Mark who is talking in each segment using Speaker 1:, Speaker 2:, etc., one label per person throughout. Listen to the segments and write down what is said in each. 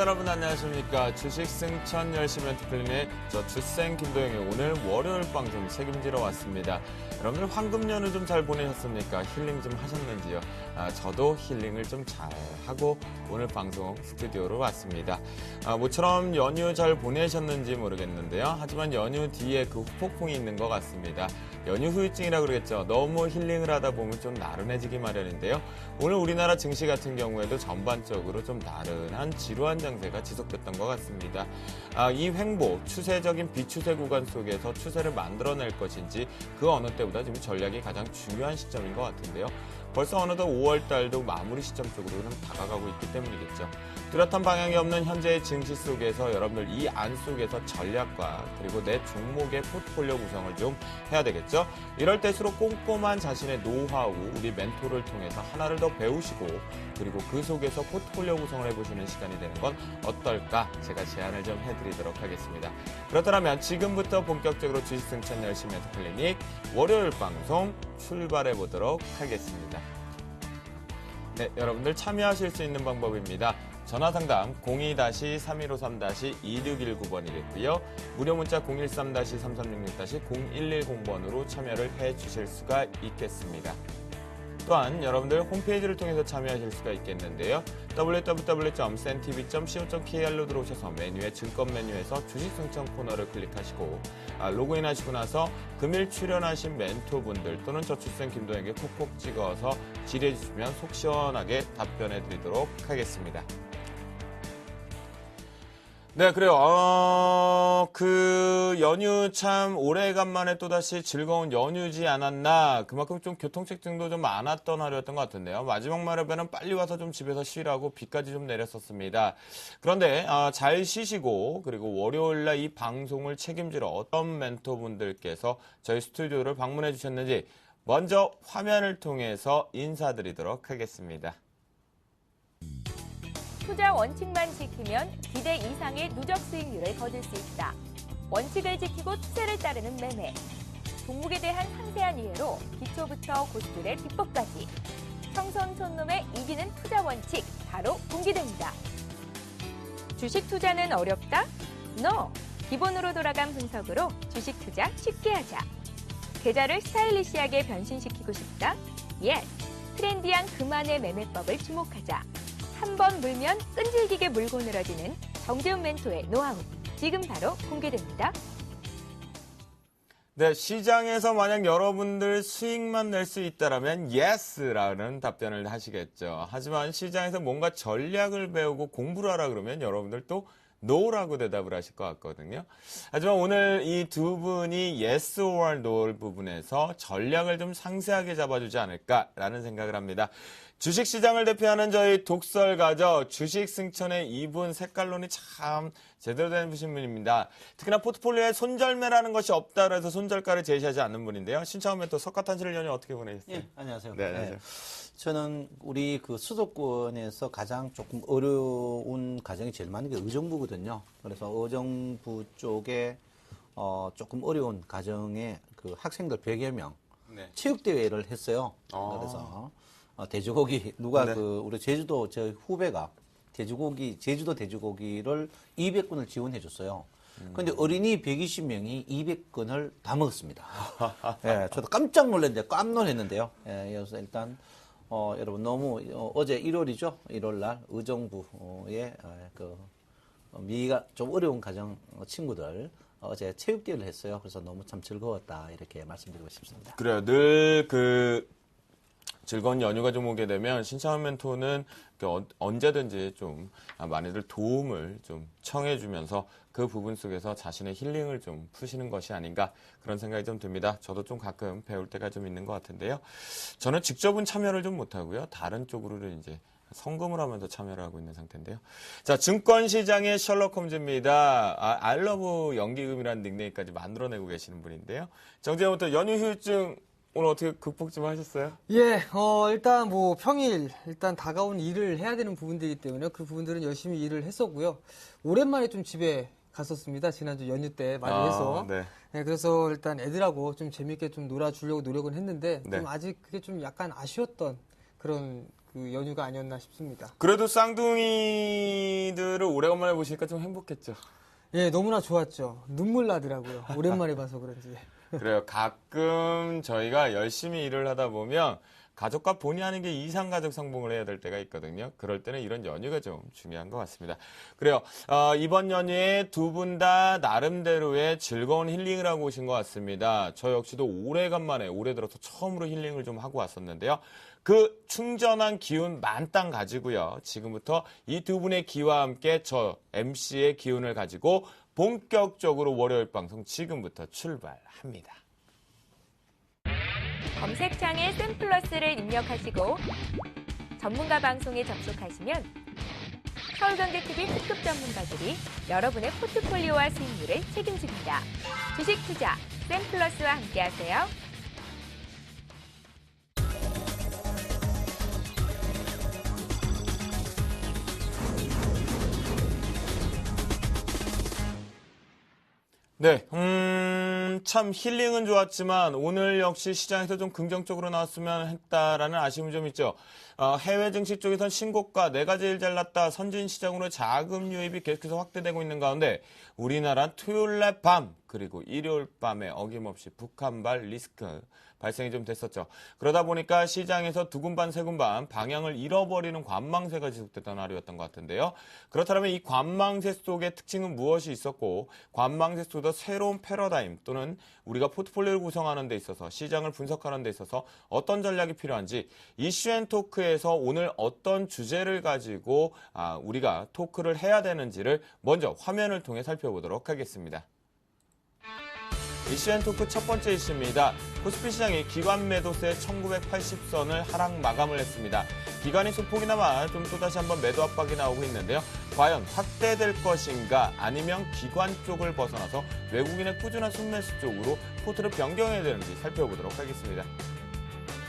Speaker 1: 여러분 안녕하십니까. 주식 승천 열심히 멘트 클리닉 저 주생 김도영이 오늘 월요일 방송 책임지러 왔습니다. 여러분들 황금 연휴 좀 잘 보내셨습니까? 힐링 좀 하셨는지요? 저도 힐링을 좀 잘 하고 오늘 방송 스튜디오로 왔습니다. 모처럼 연휴 잘 보내셨는지 모르겠는데요. 하지만 연휴 뒤에 그 후폭풍이 있는 것 같습니다. 연휴 후유증이라 그러겠죠. 너무 힐링을 하다 보면 좀 나른해지기 마련인데요. 오늘 우리나라 증시 같은 경우에도 전반적으로 좀 나른한 지루한 장세가 지속됐던 것 같습니다. 이 횡보, 추세적인 비추세 구간 속에서 추세를 만들어낼 것인지 그 어느 때보다 지금 전략이 가장 중요한 시점인 것 같은데요. 벌써 어느덧 5월달도 마무리 시점 쪽으로는 다가가고 있기 때문이겠죠. 뚜렷한 방향이 없는 현재의 증시 속에서 여러분들 이 안 속에서 전략과 그리고 내 종목의 포트폴리오 구성을 좀 해야 되겠죠. 이럴 때수록 꼼꼼한 자신의 노하우, 우리 멘토를 통해서 하나를 더 배우시고 그리고 그 속에서 포트폴리오 구성을 해보시는 시간이 되는 건 어떨까 제가 제안을 좀 해드리도록 하겠습니다. 그렇다면 지금부터 본격적으로 주식 승천 열심히 멘토 클리닉 월요일 방송 출발해 보도록 하겠습니다. 네, 여러분들 참여하실 수 있는 방법입니다. 전화상담 02-3153-2619번이 됐고요. 무료 문자 013-3366-0110번으로 참여를 해주실 수가 있겠습니다. 또한 여러분들 홈페이지를 통해서 참여하실 수가 있겠는데요. www.cntv.co.kr로 들어오셔서 메뉴에 증권 메뉴에서 주식승천 코너를 클릭하시고 로그인 하시고 나서 금일 출연하신 멘토분들 또는 저출생 김도영에게 콕콕 찍어서 질의해 주시면 속 시원하게 답변해 드리도록 하겠습니다. 네, 그래요. 그 연휴 참 오래간만에 또다시 즐거운 연휴지 않았나. 그만큼 좀 교통체증도 좀 많았던 하루였던 것 같은데요. 마지막 날에는 빨리 와서 좀 집에서 쉬라고 비까지 좀 내렸었습니다. 그런데 잘 쉬시고 그리고 월요일날 이 방송을 책임지러 어떤 멘토분들께서 저희 스튜디오를 방문해 주셨는지 먼저 화면을 통해서 인사드리도록 하겠습니다.
Speaker 2: 투자 원칙만 지키면 기대 이상의 누적 수익률을 거둘 수 있다. 원칙을 지키고 추세를 따르는 매매. 종목에 대한 상세한 이해로 기초부터 고수들의 비법까지. 청선촌놈의 이기는 투자 원칙 바로 공개됩니다. 주식 투자는 어렵다? No! 기본으로 돌아간 분석으로 주식 투자 쉽게 하자. 계좌를 스타일리시하게 변신시키고 싶다? Yes! 트렌디한 그만의 매매법을 주목하자. 한 번 물면 끈질기게 물고 늘어지는 정재훈 멘토의 노하우 지금 바로 공개됩니다.
Speaker 1: 네, 시장에서 만약 여러분들 수익만 낼 수 있다라면 yes라는 답변을 하시겠죠. 하지만 시장에서 뭔가 전략을 배우고 공부를 하라 그러면 여러분들 또 no라고 대답을 하실 것 같거든요. 하지만 오늘 이 두 분이 yes or no 부분에서 전략을 좀 상세하게 잡아주지 않을까라는 생각을 합니다. 주식시장을 대표하는 저희 독설가죠. 주식 승천의 이분 색깔론이 참 제대로 된 분입니다. 특히나 포트폴리오에 손절매라는 것이 없다 그래서 손절가를 제시하지 않는 분인데요. 신청하면 또 석가탄실 연휴 어떻게 보내셨어요?
Speaker 3: 예, 안녕하세요.
Speaker 1: 네, 안녕하세요.
Speaker 3: 저는 우리 그 수도권에서 가장 조금 어려운 가정이 제일 많은 게 의정부거든요. 그래서 의정부 쪽에 조금 어려운 가정의 그 학생들 100여 명 체육대회를 했어요. 그래서 돼지고기 누가
Speaker 1: 네.
Speaker 3: 그 우리 제주도 저 후배가 제주도 돼지고기를 200건을 지원해 줬어요. 근데 어린이 120명이 200건을 다 먹었습니다. 예, 저도 깜짝 놀랐는데 깜놀했는데요. 예, 그래서 일단 여러분 너무 어제 1월이죠. 1월 날 의정부의 그 미가 좀 어려운 가정 친구들 어제 체육대회를 했어요. 그래서 너무 참 즐거웠다 이렇게 말씀드리고 싶습니다.
Speaker 1: 그래요. 늘 즐거운 연휴가 좀 오게 되면 신청한 멘토는 언제든지 좀 많이들 도움을 좀 청해주면서 그 부분 속에서 자신의 힐링을 좀 푸시는 것이 아닌가 그런 생각이 좀 듭니다. 저도 좀 가끔 배울 때가 좀 있는 것 같은데요. 저는 직접은 참여를 좀 못하고요. 다른 쪽으로는 이제 성금을 하면서 참여를 하고 있는 상태인데요. 자, 증권시장의 셜록 홈즈입니다. 알러브 연기금이라는 닉네임까지 만들어내고 계시는 분인데요. 정재훈부터 연휴 후유증 오늘 어떻게 극복 좀 하셨어요?
Speaker 4: 예, 일단 뭐 평일, 일단 다가온 일을 해야 되는 부분들이기 때문에 그 부분들은 열심히 일을 했었고요. 오랜만에 좀 집에 갔었습니다. 지난주 연휴 때 많이 해서.
Speaker 1: 네.
Speaker 4: 네, 그래서 일단 애들하고 좀 재밌게 좀 놀아주려고 노력은 했는데
Speaker 1: 네.
Speaker 4: 좀 아직 그게 좀 약간 아쉬웠던 그런 그 연휴가 아니었나 싶습니다.
Speaker 1: 그래도 쌍둥이들을 오래간만에 보시니까 좀 행복했죠.
Speaker 4: 예, 너무나 좋았죠. 눈물 나더라고요. 오랜만에 봐서 그런지.
Speaker 1: 그래요. 가끔 저희가 열심히 일을 하다 보면 가족과 본의 아니게 이상가족 상봉을 해야 될 때가 있거든요. 그럴 때는 이런 연휴가 좀 중요한 것 같습니다. 그래요. 이번 연휴에 두 분 다 나름대로의 즐거운 힐링을 하고 오신 것 같습니다. 저 역시도 오래간만에 올해 들어서 처음으로 힐링을 좀 하고 왔었는데요. 그 충전한 기운 만땅 가지고요. 지금부터 이 두 분의 기와 함께 저 MC의 기운을 가지고 본격적으로 월요일 방송 지금부터 출발합니다.
Speaker 2: 검색창에 샘플러스를 입력하시고 전문가 방송에 접속하시면 서울경제TV 특급 전문가들이 여러분의 포트폴리오와 수익률을 책임집니다. 주식 투자 샘플러스와 함께하세요.
Speaker 1: 네, 참 힐링은 좋았지만 오늘 역시 시장에서 좀 긍정적으로 나왔으면 했다라는 아쉬움이 좀 있죠. 해외 증시 쪽에선 신고가 내가 제일 잘났다 선진 시장으로 자금 유입이 계속해서 확대되고 있는 가운데 우리나라 토요일 날 밤 그리고 일요일 밤에 어김없이 북한발 리스크 발생이 좀 됐었죠. 그러다 보니까 시장에서 두군반 세군반 방향을 잃어버리는 관망세가 지속됐던 하루였던 것 같은데요. 그렇다면 이 관망세 속의 특징은 무엇이 있었고 관망세 속의 새로운 패러다임 또는 우리가 포트폴리오를 구성하는 데 있어서 시장을 분석하는 데 있어서 어떤 전략이 필요한지 이슈앤토크에서 오늘 어떤 주제를 가지고 우리가 토크를 해야 되는지를 먼저 화면을 통해 살펴보도록 하겠습니다. 이슈앤토크 첫 번째 이슈입니다. 코스피 시장이 기관 매도세 1980선을 하락 마감을 했습니다. 기관이 소폭이나마 좀 또다시 한번 매도 압박이 나오고 있는데요. 과연 확대될 것인가 아니면 기관 쪽을 벗어나서 외국인의 꾸준한 순매수 쪽으로 포트를 변경해야 되는지 살펴보도록 하겠습니다.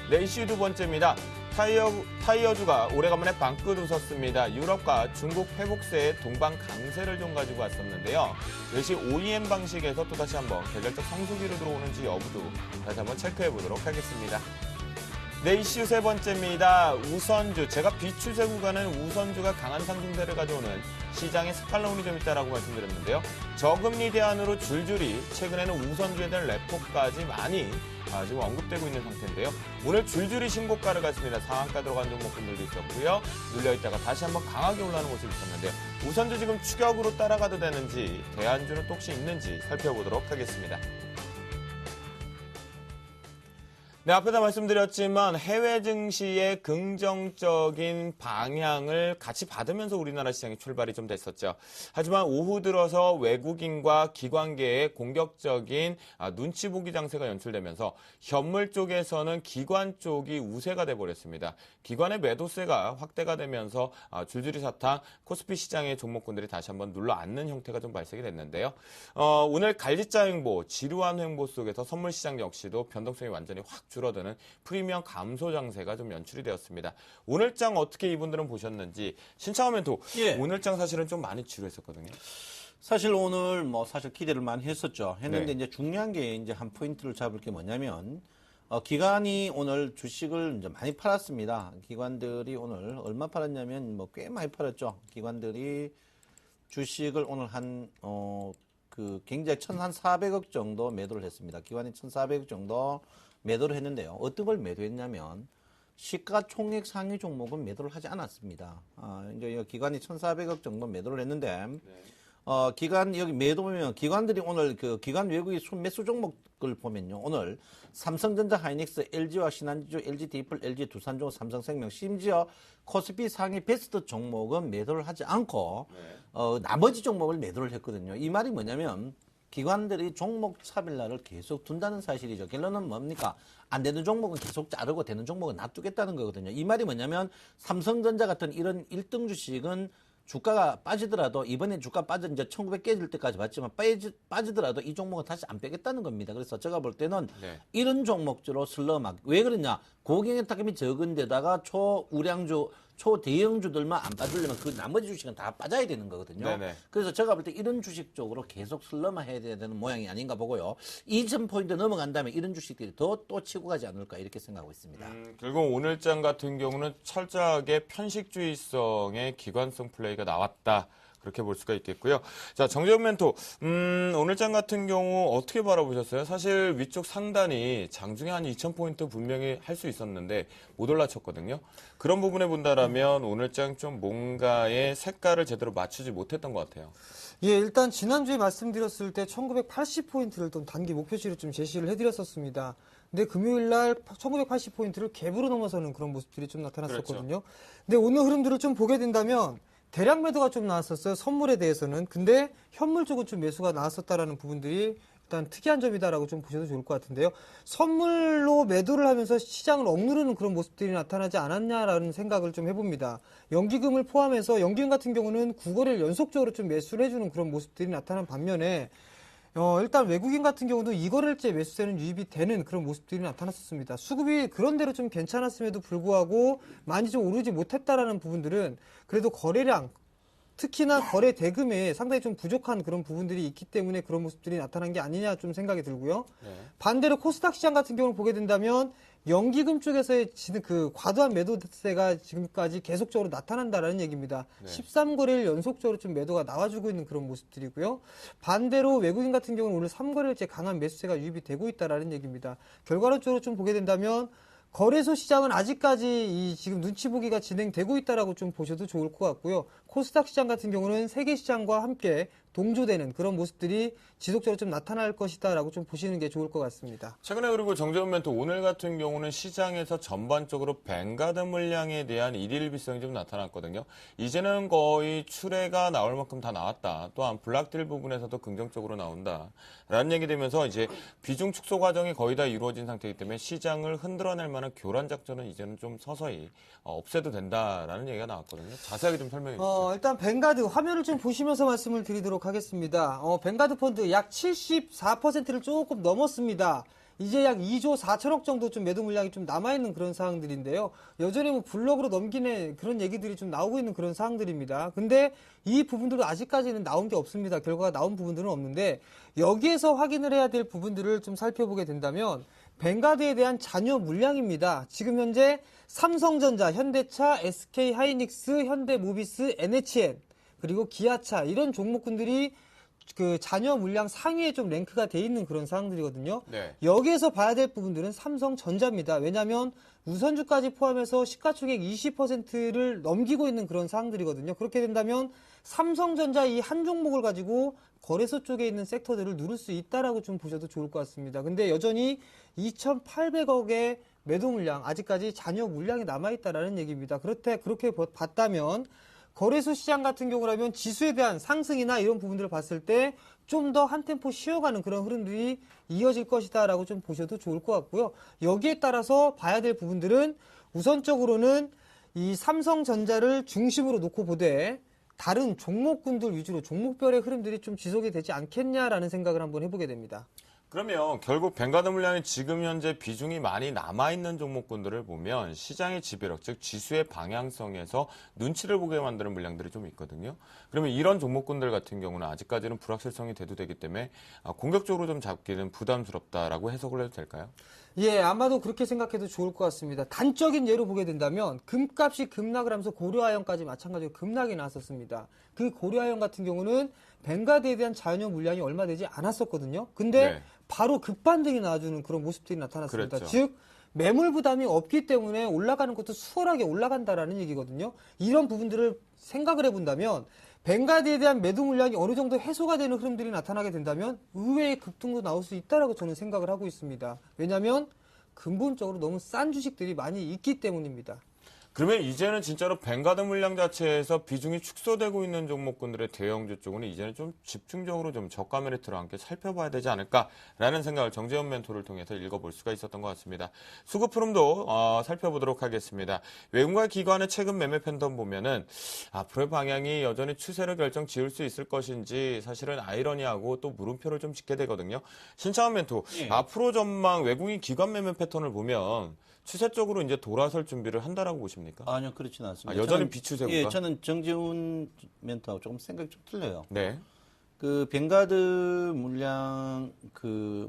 Speaker 1: 네, 이슈 두 번째입니다. 타이어주가 오래간만에 방긋 웃었습니다. 유럽과 중국 회복세의 동반 강세를 좀 가지고 왔었는데요. 역시 OEM 방식에서 또다시 한번 계절적 성수기로 들어오는지 여부도 다시 한번 체크해 보도록 하겠습니다. 네, 이슈 세 번째입니다. 우선주, 제가 비추세 구간은 우선주가 강한 상승세를 가져오는 시장에 스칼라운이 좀 있다라고 말씀드렸는데요. 저금리 대안으로 줄줄이 최근에는 우선주에 대한 레포까지 많이 지금 언급되고 있는 상태인데요. 오늘 줄줄이 신고가를 갔습니다. 상한가 들어간 종목분들도 있었고요. 눌려있다가 다시 한번 강하게 올라오는 모습이 있었는데요. 우선주 지금 추격으로 따라가도 되는지 대안주는 또 혹시 있는지 살펴보도록 하겠습니다. 네, 앞에다 말씀드렸지만 해외 증시의 긍정적인 방향을 같이 받으면서 우리나라 시장이 출발이 좀 됐었죠. 하지만 오후 들어서 외국인과 기관계의 공격적인 눈치 보기 장세가 연출되면서 현물 쪽에서는 기관 쪽이 우세가 돼버렸습니다. 기관의 매도세가 확대가 되면서 줄줄이 사탕 코스피 시장의 종목군들이 다시 한번 눌러앉는 형태가 좀 발생이 됐는데요. 오늘 갈지자 횡보, 지루한 횡보 속에서 선물 시장 역시도 변동성이 완전히 확 줄어드는 프리미엄 감소 장세가 좀 연출이 되었습니다. 오늘 장 어떻게 이분들은 보셨는지 신창원 멘토 오늘 장 사실은 좀 많이 지루했었거든요.
Speaker 3: 사실 오늘 사실 기대를 많이 했었죠. 했는데
Speaker 1: 네.
Speaker 3: 이제 중요한 게 이제 한 포인트를 잡을 게 뭐냐면 기관이 오늘 주식을 이제 많이 팔았습니다. 기관들이 오늘 얼마 팔았냐면 꽤 많이 팔았죠. 기관들이 주식을 오늘 굉장히 1,400억 정도 매도를 했습니다. 기관이 1,400억 정도 매도를 했는데요. 어떤 걸 매도했냐면 시가총액 상위 종목은 매도를 하지 않았습니다. 이제 기관이 1,400억 정도 매도를 했는데 기관 여기 매도 보면 기관들이 오늘 기관 외국인 순매수 종목을 보면요. 오늘 삼성전자, 하이닉스, LG와 신한지주, LG 디플, LG 두산중업, 삼성생명, 심지어 코스피 상위 베스트 종목은 매도를 하지 않고 나머지 종목을 매도를 했거든요. 이 말이 뭐냐면 기관들이 종목 차별화를 계속 둔다는 사실이죠. 결론은 뭡니까? 안 되는 종목은 계속 자르고 되는 종목은 놔두겠다는 거거든요. 이 말이 뭐냐면 삼성전자 같은 이런 1등 주식은 주가가 빠지더라도 이번에 주가 빠져 이제 1900 깨질 때까지 봤지만 빠지더라도 이 종목은 다시 안 빼겠다는 겁니다. 그래서 제가 볼 때는 이런 종목주로 슬러막 왜 그러냐? 고경의 타격이 적은 데다가 초우량주 초대형주들만 안 빠지려면 그 나머지 주식은 다 빠져야 되는 거거든요.
Speaker 1: 네네.
Speaker 3: 그래서 제가 볼 때 이런 주식 쪽으로 계속 슬러만 해야 되는 모양이 아닌가 보고요. 2000포인트 넘어간 다음에 이런 주식들이 또 치고 가지 않을까 이렇게 생각하고 있습니다.
Speaker 1: 결국 오늘장 같은 경우는 철저하게 편식주의성의 기관성 플레이가 나왔다. 그렇게 볼 수가 있겠고요. 자, 정재훈 멘토, 오늘장 같은 경우 어떻게 바라보셨어요? 사실 위쪽 상단이 장중에 한 2,000포인트 분명히 할 수 있었는데 못 올라쳤거든요. 그런 부분에 본다라면 오늘장 좀 뭔가의 색깔을 제대로 맞추지 못했던 것 같아요.
Speaker 4: 예, 일단 지난주에 말씀드렸을 때 1980포인트를 좀 단기 목표치로 좀 제시를 해드렸었습니다. 근데 금요일 날 1980포인트를 갭으로 넘어서는 그런 모습들이 좀 나타났었거든요. 근데 오늘 흐름들을 좀 보게 된다면 대량 매도가 좀 나왔었어요. 선물에 대해서는. 근데 현물 쪽은 좀 매수가 나왔었다라는 부분들이 일단 특이한 점이다라고 좀 보셔도 좋을 것 같은데요. 선물로 매도를 하면서 시장을 억누르는 그런 모습들이 나타나지 않았냐라는 생각을 좀 해봅니다. 연기금을 포함해서 연기금 같은 경우는 9거래를 연속적으로 좀 매수를 해주는 그런 모습들이 나타난 반면에 일단 외국인 같은 경우도 2거래일째 매수세는 유입이 되는 그런 모습들이 나타났었습니다. 수급이 그런대로 좀 괜찮았음에도 불구하고 많이 좀 오르지 못했다라는 부분들은 그래도 거래량, 특히나 거래 대금에 상당히 좀 부족한 그런 부분들이 있기 때문에 그런 모습들이 나타난 게 아니냐 좀 생각이 들고요.
Speaker 1: 네.
Speaker 4: 반대로 코스닥 시장 같은 경우를 보게 된다면 연기금 쪽에서의 그 과도한 매도세가 지금까지 계속적으로 나타난다라는 얘기입니다.
Speaker 1: 네.
Speaker 4: 13거래일 연속적으로 좀 매도가 나와주고 있는 그런 모습들이고요. 반대로 외국인 같은 경우는 오늘 3거래일째 강한 매수세가 유입이 되고 있다라는 얘기입니다. 결과론적으로 좀 보게 된다면 거래소 시장은 아직까지 지금 눈치 보기가 진행되고 있다라고 좀 보셔도 좋을 것 같고요. 코스닥 시장 같은 경우는 세계 시장과 함께 동조되는 그런 모습들이 지속적으로 좀 나타날 것이다라고 좀 보시는 게 좋을 것 같습니다.
Speaker 1: 최근에 그리고 정재훈 멘토 오늘 같은 경우는 시장에서 전반적으로 뱅가드 물량에 대한 일일비성이 좀 나타났거든요. 이제는 거의 출회가 나올 만큼 다 나왔다. 또한 블락딜 부분에서도 긍정적으로 나온다. 라는 얘기 되면서 이제 비중 축소 과정이 거의 다 이루어진 상태이기 때문에 시장을 흔들어낼 만한 교란 작전은 이제는 좀 서서히 없애도 된다라는 얘기가 나왔거든요. 자세하게 좀 설명해 주시죠.
Speaker 4: 일단 뱅가드 화면을 좀 보시면서 말씀을 드리도록 하겠습니다. 뱅가드 펀드 약 74%를 조금 넘었습니다. 이제 약 2조 4천억 정도 좀 매도 물량이 좀 남아있는 그런 상황들인데요. 여전히 뭐 블록으로 넘기는 그런 얘기들이 좀 나오고 있는 그런 상황들입니다. 근데 이 부분들은 아직까지는 나온 게 없습니다. 결과가 나온 부분들은 없는데 여기에서 확인을 해야 될 부분들을 좀 살펴보게 된다면 뱅가드에 대한 잔여 물량입니다. 지금 현재 삼성전자, 현대차, SK하이닉스, 현대모비스, NHN 그리고 기아차 이런 종목군들이 그 잔여 물량 상위에 좀 랭크가 돼 있는 그런 상황들이거든요.
Speaker 1: 네.
Speaker 4: 여기에서 봐야 될 부분들은 삼성전자입니다. 왜냐하면 우선주까지 포함해서 시가총액 20%를 넘기고 있는 그런 상황들이거든요. 그렇게 된다면 삼성전자 이 한 종목을 가지고 거래소 쪽에 있는 섹터들을 누를 수 있다라고 좀 보셔도 좋을 것 같습니다. 근데 여전히 2,800억의 매도 물량, 아직까지 잔여 물량이 남아있다라는 얘기입니다. 그렇게 봤다면 거래소 시장 같은 경우라면 지수에 대한 상승이나 이런 부분들을 봤을 때 좀 더 한 템포 쉬어가는 그런 흐름들이 이어질 것이다라고 좀 보셔도 좋을 것 같고요. 여기에 따라서 봐야 될 부분들은 우선적으로는 이 삼성전자를 중심으로 놓고 보되 다른 종목군들 위주로 종목별의 흐름들이 좀 지속이 되지 않겠냐라는 생각을 한번 해보게 됩니다.
Speaker 1: 그러면 결국 뱅가드 물량이 지금 현재 비중이 많이 남아있는 종목군들을 보면 시장의 지배력, 즉 지수의 방향성에서 눈치를 보게 만드는 물량들이 좀 있거든요. 그러면 이런 종목군들 같은 경우는 아직까지는 불확실성이 대두되기 때문에 공격적으로 좀 잡기는 부담스럽다라고 해석을 해도 될까요?
Speaker 4: 예, 아마도 그렇게 생각해도 좋을 것 같습니다. 단적인 예로 보게 된다면 금값이 급락을 하면서 고려아연까지 마찬가지로 급락이 나왔었습니다. 그 고려아연 같은 경우는 뱅가드에 대한 자연형 물량이 얼마 되지 않았었거든요. 근데
Speaker 1: 네.
Speaker 4: 바로 급반등이 나와주는 그런 모습들이 나타났습니다.
Speaker 1: 그랬죠.
Speaker 4: 즉 매물 부담이 없기 때문에 올라가는 것도 수월하게 올라간다라는 얘기거든요. 이런 부분들을 생각을 해본다면 뱅가드에 대한 매도 물량이 어느 정도 해소가 되는 흐름들이 나타나게 된다면 의외의 급등도 나올 수 있다라고 저는 생각을 하고 있습니다. 왜냐하면 근본적으로 너무 싼 주식들이 많이 있기 때문입니다.
Speaker 1: 그러면 이제는 진짜로 뱅가드 물량 자체에서 비중이 축소되고 있는 종목군들의 대형주 쪽은 이제는 좀 집중적으로 좀 저가 메리트로 함께 살펴봐야 되지 않을까라는 생각을 정재훈 멘토를 통해서 읽어볼 수가 있었던 것 같습니다. 수급 흐름도 살펴보도록 하겠습니다. 외국과 기관의 최근 매매 팬덤 보면은 앞으로의 방향이 여전히 추세로 결정 지을 수 있을 것인지 사실은 아이러니하고 또 물음표를 좀 짓게 되거든요. 신창원 멘토, 앞으로 전망 외국인 기관 매매 패턴을 보면 추세적으로 이제 돌아설 준비를 한다라고 보십니까?
Speaker 3: 아니요, 그렇지는 않습니다.
Speaker 1: 아, 여전히
Speaker 3: 저는,
Speaker 1: 비추세구가?
Speaker 3: 예, 저는 정재훈 멘트하고 조금 생각이 좀 틀려요.
Speaker 1: 네.
Speaker 3: 그 벵가드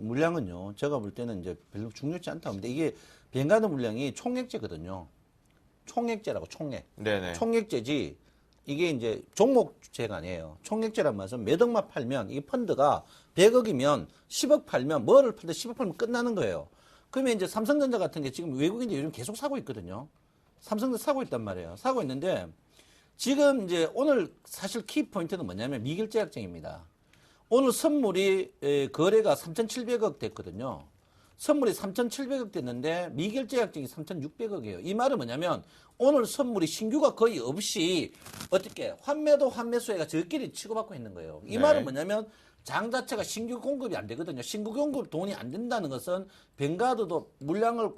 Speaker 3: 물량은요, 제가 볼 때는 이제 별로 중요치 않다고 합니다. 이게 벵가드 물량이 총액제거든요. 총액제라고 총액.
Speaker 1: 네네.
Speaker 3: 총액제지 이게 이제 종목제가 아니에요. 총액제란 말은 몇 억만 팔면 이게 펀드가 100억이면 10억 팔면 뭐를 팔든 10억 팔면 끝나는 거예요. 그러면 이제 삼성전자 같은 게 지금 외국인들이 요즘 계속 사고 있거든요. 삼성도 사고 있단 말이에요. 사고 있는데 지금 이제 오늘 사실 키포인트는 뭐냐면 미결제약증입니다. 오늘 선물이 거래가 3,700억 됐거든요. 선물이 3,700억 됐는데 미결제약증이 3,600억이에요. 이 말은 뭐냐면 오늘 선물이 신규가 거의 없이 어떻게 환매도 환매수혜가 저끼리 치고받고 있는 거예요. 이
Speaker 1: 네.
Speaker 3: 말은 뭐냐면 장 자체가 신규 공급이 안 되거든요. 신규 공급 돈이 안 된다는 것은 벵가드도 물량을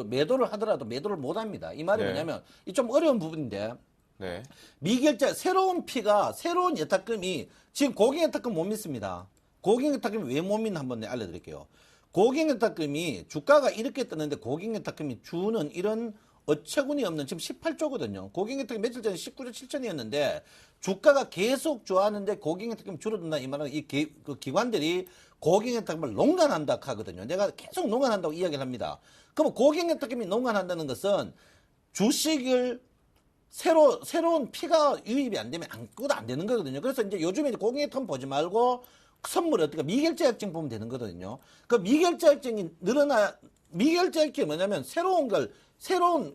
Speaker 3: 매도를 하더라도 매도를 못 합니다. 이 말이
Speaker 1: 네.
Speaker 3: 뭐냐면 이 좀 어려운 부분인데
Speaker 1: 네.
Speaker 3: 미결제 새로운 예탁금이 지금 고객 예탁금 못 믿습니다. 고객 예탁금이 왜 못 믿나 한번 알려드릴게요. 고객 예탁금이 주가가 이렇게 떴는데 고객 예탁금이 주는 이런 어처구니 없는 지금 18조거든요. 고객 예탁금 며칠 전에 19조 7천이었는데 주가가 계속 좋아하는데 고객 예탁금이 줄어든다 이 말은 그 기관들이 고객 예탁금을 농간한다 하거든요. 내가 계속 농간한다고 이야기를 합니다. 그럼 고객 예탁금이 농간한다는 것은 주식을 새로운 피가 유입이 안 되면 아무것도 안 되는 거거든요. 그래서 이제 요즘에 고객 예탁금 보지 말고 선물 어떻게 미결제약증 보면 되는 거거든요. 그 미결제약증이 미결제약증이 뭐냐면 새로운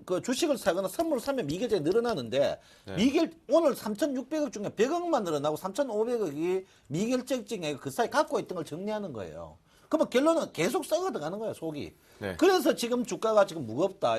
Speaker 3: 그 주식을 사거나 선물을 사면 미결제가 늘어나는데
Speaker 1: 네.
Speaker 3: 오늘 3,600억 중에 100억만 늘어나고 3,500억이 미결제증에 그 사이 갖고 있던 걸 정리하는 거예요. 그러면 결론은 계속 썩어 들어가는 거예요, 속이.
Speaker 1: 네.
Speaker 3: 그래서 지금 주가가 지금 무겁다.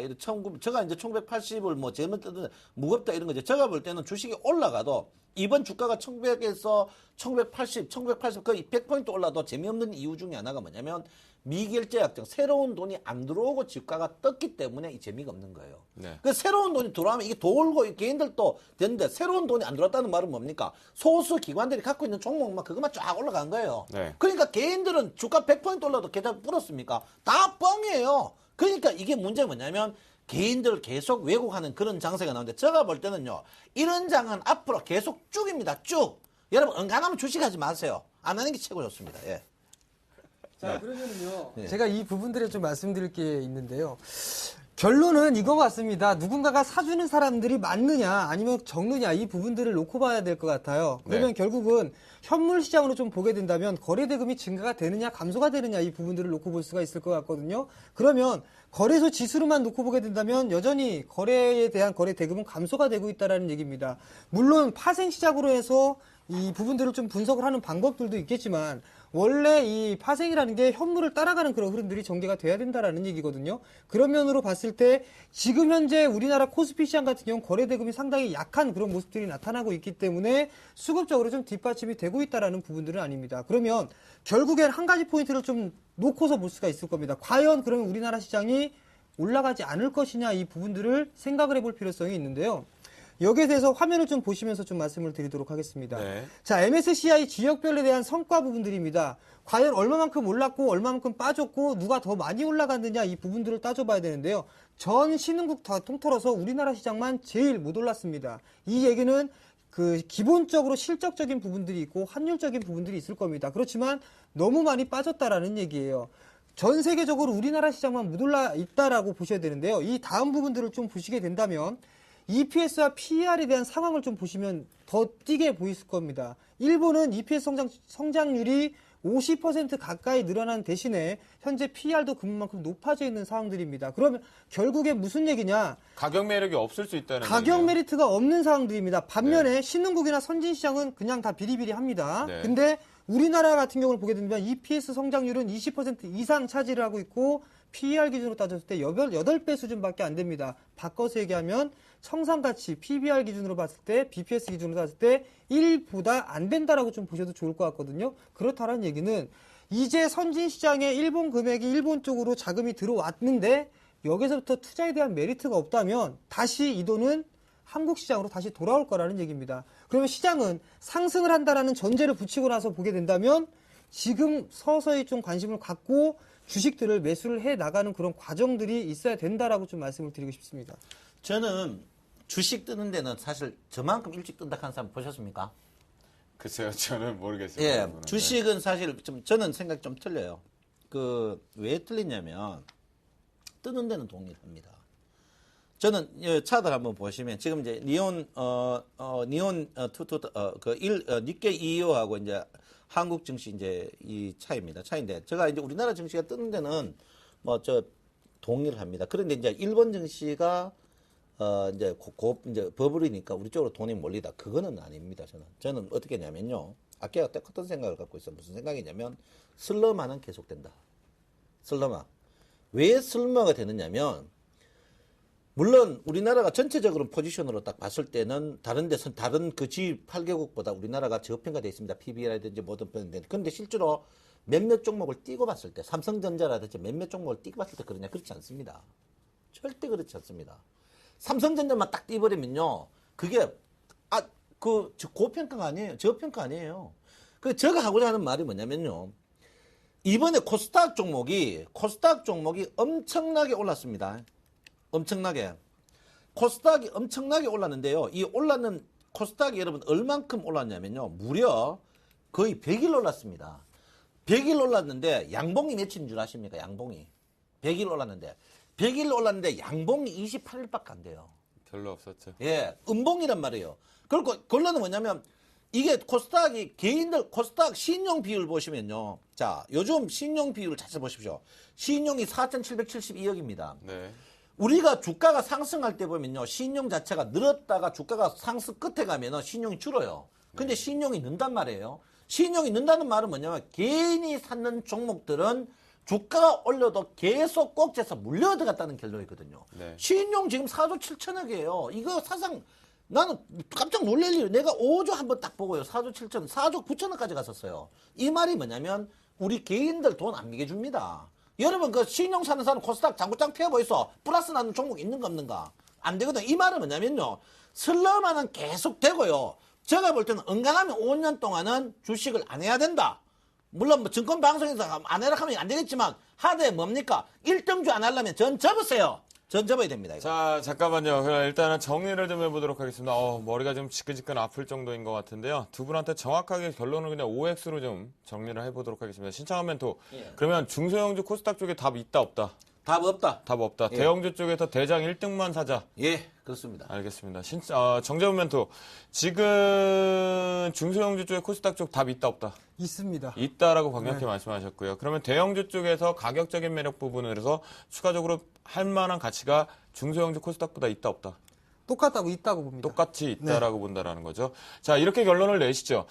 Speaker 3: 제가 이제 1980을 뭐 제목 뜨는데 무겁다 이런 거죠. 제가 볼 때는 주식이 올라가도 이번 주가가 1100에서 1980 거의 100포인트 올라도 재미없는 이유 중에 하나가 뭐냐면 미결제약증, 새로운 돈이 안 들어오고 주가가 떴기 때문에 이 재미가 없는 거예요.
Speaker 1: 네.
Speaker 3: 그 새로운 돈이 들어오면 이게 돌고 개인들도 되는데 새로운 돈이 안 들어왔다는 말은 뭡니까? 소수 기관들이 갖고 있는 종목만 그것만 쫙 올라간 거예요.
Speaker 1: 네.
Speaker 3: 그러니까 개인들은 주가 100포인트 올라도 계좌 불었습니까? 다 뻥이에요. 그러니까 이게 문제가 뭐냐면 개인들을 계속 왜곡하는 그런 장세가 나오는데 제가 볼 때는요. 이런 장은 앞으로 계속 쭉입니다. 쭉. 여러분 은간하면 주식하지 마세요. 안 하는 게 최고 좋습니다. 예.
Speaker 4: 자, 그러면은요.
Speaker 3: 네.
Speaker 4: 제가 이 부분들에 좀 말씀드릴 게 있는데요. 결론은 이거 같습니다. 누군가가 사주는 사람들이 많느냐 아니면 적느냐 이 부분들을 놓고 봐야 될 것 같아요. 그러면
Speaker 1: 네.
Speaker 4: 결국은 현물 시장으로 좀 보게 된다면 거래 대금이 증가가 되느냐 감소가 되느냐 이 부분들을 놓고 볼 수가 있을 것 같거든요. 그러면 거래소 지수로만 놓고 보게 된다면 여전히 거래에 대한 거래 대금은 감소가 되고 있다는 얘기입니다. 물론 파생 시작으로 해서 이 부분들을 좀 분석을 하는 방법들도 있겠지만 원래 이 파생이라는 게 현물을 따라가는 그런 흐름들이 전개가 돼야 된다라는 얘기거든요. 그런 면으로 봤을 때 지금 현재 우리나라 코스피 시장 같은 경우는 거래 대금이 상당히 약한 그런 모습들이 나타나고 있기 때문에 수급적으로 좀 뒷받침이 되고 있다라는 부분들은 아닙니다. 그러면 결국엔 한 가지 포인트를 좀 놓고서 볼 수가 있을 겁니다. 과연 그러면 우리나라 시장이 올라가지 않을 것이냐 이 부분들을 생각을 해볼 필요성이 있는데요. 여기에 대해서 화면을 좀 보시면서 좀 말씀을 드리도록 하겠습니다.
Speaker 1: 네.
Speaker 4: 자, MSCI 지역별에 대한 성과 부분들입니다. 과연 얼마만큼 올랐고 얼마만큼 빠졌고 누가 더 많이 올라갔느냐 이 부분들을 따져봐야 되는데요. 전 신흥국 다 통틀어서 우리나라 시장만 제일 못 올랐습니다. 이 얘기는 그 기본적으로 실적적인 부분들이 있고 환율적인 부분들이 있을 겁니다. 그렇지만 너무 많이 빠졌다라는 얘기예요. 전 세계적으로 우리나라 시장만 못 올라 있다라고 보셔야 되는데요. 이 다음 부분들을 좀 보시게 된다면 EPS와 PER에 대한 상황을 좀 보시면 더 띄게 보이실 겁니다. 일본은 EPS 성장률이 50% 가까이 늘어난 대신에 현재 PER도 그만큼 높아져 있는 상황들입니다. 그러면 결국에 무슨 얘기냐?
Speaker 1: 가격 매력이 없을 수 있다는
Speaker 4: 가격
Speaker 1: 얘기네요.
Speaker 4: 메리트가 없는 상황들입니다. 반면에 신흥국이나 선진시장은 그냥 다 비리비리합니다.
Speaker 1: 네.
Speaker 4: 근데 우리나라 같은 경우를 보게 되면 EPS 성장률은 20% 이상 차지를 하고 있고 PER 기준으로 따졌을 때 8배 수준밖에 안 됩니다. 바꿔서 얘기하면 청산가치 PBR 기준으로 봤을 때 BPS 기준으로 봤을 때 1보다 안 된다라고 좀 보셔도 좋을 것 같거든요. 그렇다는 얘기는 이제 선진시장에 일본 금액이 일본 쪽으로 자금이 들어왔는데 여기서부터 투자에 대한 메리트가 없다면 다시 이 돈은 한국 시장으로 다시 돌아올 거라는 얘기입니다. 그러면 시장은 상승을 한다라는 전제를 붙이고 나서 보게 된다면 지금 서서히 좀 관심을 갖고 주식들을 매수를 해 나가는 그런 과정들이 있어야 된다라고 좀 말씀을 드리고 싶습니다.
Speaker 3: 저는 주식 뜨는 데는 사실 저만큼 일찍 뜬다 하는 사람 보셨습니까?
Speaker 1: 글쎄요, 저는 모르겠어요.
Speaker 3: 예,
Speaker 1: 그거는.
Speaker 3: 주식은 사실 저는 생각 좀 틀려요. 왜 틀리냐면 뜨는 데는 동일합니다. 저는 차트 한번 보시면 지금 이제 니케 이오하고 이제 한국 증시 이제 이 차인데 제가 이제 우리나라 증시가 뜨는 데는 뭐 동일합니다. 그런데 이제 일본 증시가 이제 버블이니까 우리 쪽으로 돈이 몰리다. 그거는 아닙니다. 저는 어떻게 했냐면요. 아까 똑같은 생각을 갖고 있어요. 무슨 생각이냐면 슬럼화는 계속된다. 슬럼화. 왜 슬럼화가 되느냐면 물론 우리나라가 전체적으로 포지션으로 딱 봤을 때는 다른 그 G8개국보다 우리나라가 저평가되어 있습니다. PB라든지 모든 편인데. 그런데 실제로 몇몇 종목을 띄고 봤을 때 삼성전자라든지 몇몇 종목을 띄고 봤을 때 그렇지 않습니다. 절대 그렇지 않습니다. 삼성전자만 딱 띄버리면요. 그게 고평가가 아니에요. 저평가 아니에요. 제가 하고자 하는 말이 뭐냐면요. 이번에 코스닥 종목이 엄청나게 올랐습니다. 코스닥이 엄청나게 올랐는데요. 이 올랐는 코스닥이 여러분 얼만큼 올랐냐면요. 무려 거의 100일 올랐습니다. 100일 올랐는데 양봉이 며칠인 줄 아십니까? 양봉이. 100일 올랐는데 양봉이 28일밖에 안 돼요.
Speaker 1: 별로 없었죠.
Speaker 3: 예, 음봉이란 말이에요. 그리고 결론은 뭐냐면 이게 코스닥 신용 비율 보시면요. 자, 요즘 신용 비율을 찾아보십시오. 신용이 4,772억입니다.
Speaker 1: 네.
Speaker 3: 우리가 주가가 상승할 때 보면요. 신용 자체가 늘었다가 주가가 상승 끝에 가면은 신용이 줄어요. 근데 신용이 는단 말이에요. 신용이 는다는 말은 뭐냐면 개인이 사는 종목들은 주가가 올려도 계속 꼭지에서 물려 들어갔다는 결론이거든요.
Speaker 1: 네.
Speaker 3: 신용 지금 4조 7천억이에요. 이거 사상 나는 깜짝 놀랄 일. 내가 5조 한번 딱 보고요. 4조 7천, 4조 9천억까지 갔었어요. 이 말이 뭐냐면 우리 개인들 돈 안 매겨줍니다. 여러분 신용 사는 사람 코스닥 장구장 피해보 있어. 플러스 나는 종목 있는가 없는가? 안 되거든. 이 말은 뭐냐면요. 슬럼화는 계속 되고요. 제가 볼 때는 은간하면 5년 동안은 주식을 안 해야 된다. 물론 뭐 증권 방송에서 안 해라 하면 안 되겠지만 하되 뭡니까? 1등주 안 하려면 전 접으세요. 전 접어야 됩니다. 이거.
Speaker 1: 자, 잠깐만요. 그럼 일단은 정리를 좀 해보도록 하겠습니다. 머리가 좀 지끈지끈 아플 정도인 것 같은데요. 두 분한테 정확하게 결론을 그냥 OX로 좀 정리를 해보도록 하겠습니다. 신청한 멘토.
Speaker 3: 예.
Speaker 1: 그러면 중소형주 코스닥 쪽에 답 있다 없다?
Speaker 3: 답 없다.
Speaker 1: 답 없다.
Speaker 3: 예.
Speaker 1: 대형주 쪽에서 대장 1등만 사자.
Speaker 3: 예, 그렇습니다.
Speaker 1: 알겠습니다. 정재훈 멘토. 지금 중소형주 쪽에 코스닥 쪽 답 있다 없다?
Speaker 4: 있습니다.
Speaker 1: 있다라고 강력히
Speaker 4: 네.
Speaker 1: 말씀하셨고요. 그러면 대형주 쪽에서 가격적인 매력 부분에서 추가적으로 할 만한 가치가 중소형주 코스닥보다 있다 없다?
Speaker 4: 똑같다고 있다고 봅니다.
Speaker 1: 똑같이 있다라고 본다라는 거죠. 자, 이렇게 결론을 내시죠.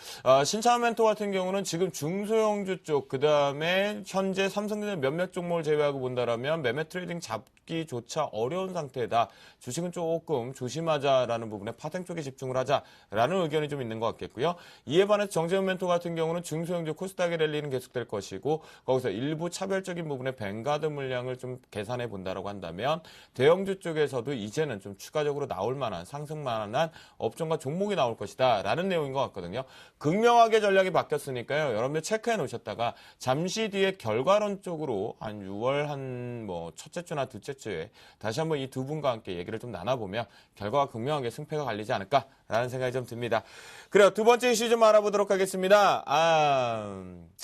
Speaker 1: 신차원 멘토 같은 경우는 지금 중소형주 쪽, 그 다음에 현재 삼성전자 몇몇 종목을 제외하고 본다라면 매매 트레이딩 잡기조차 어려운 상태다. 주식은 조금 조심하자라는 부분에 파생 쪽에 집중을 하자라는 의견이 좀 있는 것 같겠고요. 이에 반해서 정재훈 멘토 같은 경우는 중소형주 코스닥의 랠리는 계속될 것이고 거기서 일부 차별적인 부분에 뱅가드 물량을 좀 계산해 본다라고 한다면 대형주 쪽에서도 이제는 좀 추가적으로 나올 만한 상승만한 업종과 종목이 나올 것이다 라는 내용인 것 같거든요. 극명하게 전략이 바뀌었으니까요. 여러분들 체크해 놓으셨다가 잠시 뒤에 결과론 쪽으로 한 6월 첫째 주나 둘째 주에 다시 한번 이 두 분과 함께 얘기를 좀 나눠보면 결과가 극명하게 승패가 갈리지 않을까라는 생각이 좀 듭니다. 그래요. 두 번째 이슈 좀 알아보도록 하겠습니다.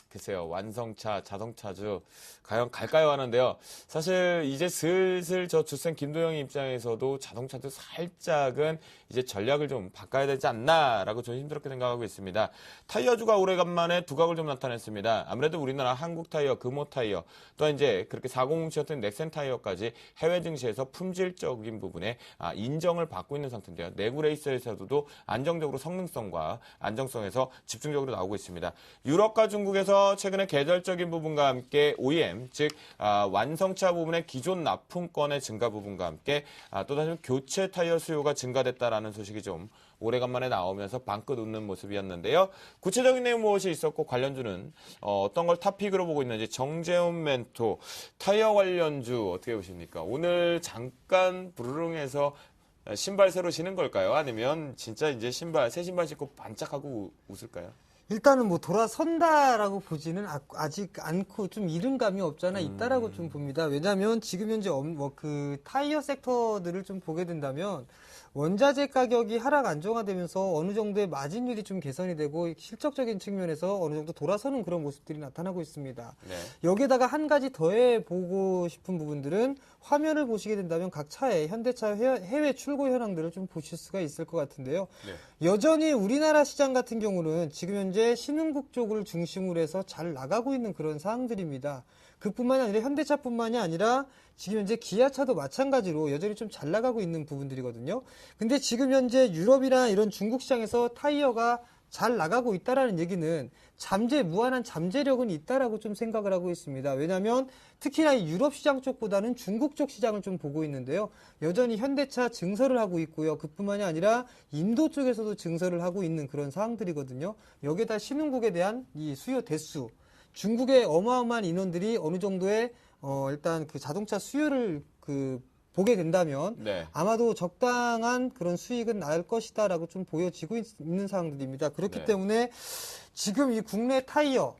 Speaker 1: 글쎄요. 완성차, 자동차주 과연 갈까요 하는데요. 사실 이제 슬슬 저 주생 김도영의 입장에서도 자동차도 살짝은 이제 전략을 좀 바꿔야 되지 않나라고 저는 힘들게 생각하고 있습니다. 타이어주가 오래간만에 두각을 좀 나타냈습니다. 아무래도 우리나라 한국 타이어, 금호 타이어, 또 이제 그렇게 407였던 넥센 타이어까지 해외 증시에서 품질적인 부분에 인정을 받고 있는 상태인데요. 내구 레이스에서도 안정적으로 성능성과 안정성에서 집중적으로 나오고 있습니다. 유럽과 중국에서 최근에 계절적인 부분과 함께 OEM, 즉 완성차 부분의 기존 납품권의 증가 부분과 함께 또다시 교체 타이어 수요가 증가됐다라는 소식이 좀 오래간만에 나오면서 방긋 웃는 모습이었는데요. 구체적인 내용 무엇이 있었고 관련주는 어떤 걸 탑픽으로 보고 있는지 정재훈 멘토 타이어 관련주 어떻게 보십니까? 오늘 잠깐 부르릉해서 신발 새로 신은 걸까요? 아니면 진짜 이제 새 신발 신고 반짝하고 웃을까요?
Speaker 4: 일단은 뭐 돌아선다라고 보지는 아직 않고 좀 이른감이 없잖아 있다라고 좀 봅니다. 왜냐하면 지금 현재 뭐 그 타이어 섹터들을 좀 보게 된다면 원자재 가격이 하락 안정화되면서 어느 정도의 마진율이 좀 개선이 되고 실적적인 측면에서 어느 정도 돌아서는 그런 모습들이 나타나고 있습니다.
Speaker 1: 네.
Speaker 4: 여기에다가 한 가지 더해 보고 싶은 부분들은 화면을 보시게 된다면 각 차의 현대차 해외 출고 현황들을 좀 보실 수가 있을 것 같은데요.
Speaker 1: 네.
Speaker 4: 여전히 우리나라 시장 같은 경우는 지금 현재 신흥국 쪽을 중심으로 해서 잘 나가고 있는 그런 상황들입니다. 그뿐만이 아니라 현대차뿐만이 아니라 지금 현재 기아차도 마찬가지로 여전히 좀 잘 나가고 있는 부분들이거든요. 근데 지금 현재 유럽이나 이런 중국 시장에서 타이어가 잘 나가고 있다라는 얘기는 무한한 잠재력은 있다라고 좀 생각을 하고 있습니다. 왜냐하면 특히나 이 유럽 시장 쪽보다는 중국 쪽 시장을 좀 보고 있는데요. 여전히 현대차 증설을 하고 있고요. 그뿐만이 아니라 인도 쪽에서도 증설을 하고 있는 그런 상황들이거든요. 여기에다 신흥국에 대한 이 수요 대수, 중국의 어마어마한 인원들이 어느 정도의 일단 그 자동차 수요를 보게 된다면
Speaker 1: 네.
Speaker 4: 아마도 적당한 그런 수익은 날 것이다라고 좀 보여지고 있는 상황들입니다. 그렇기
Speaker 1: 네.
Speaker 4: 때문에 지금 이 국내 타이어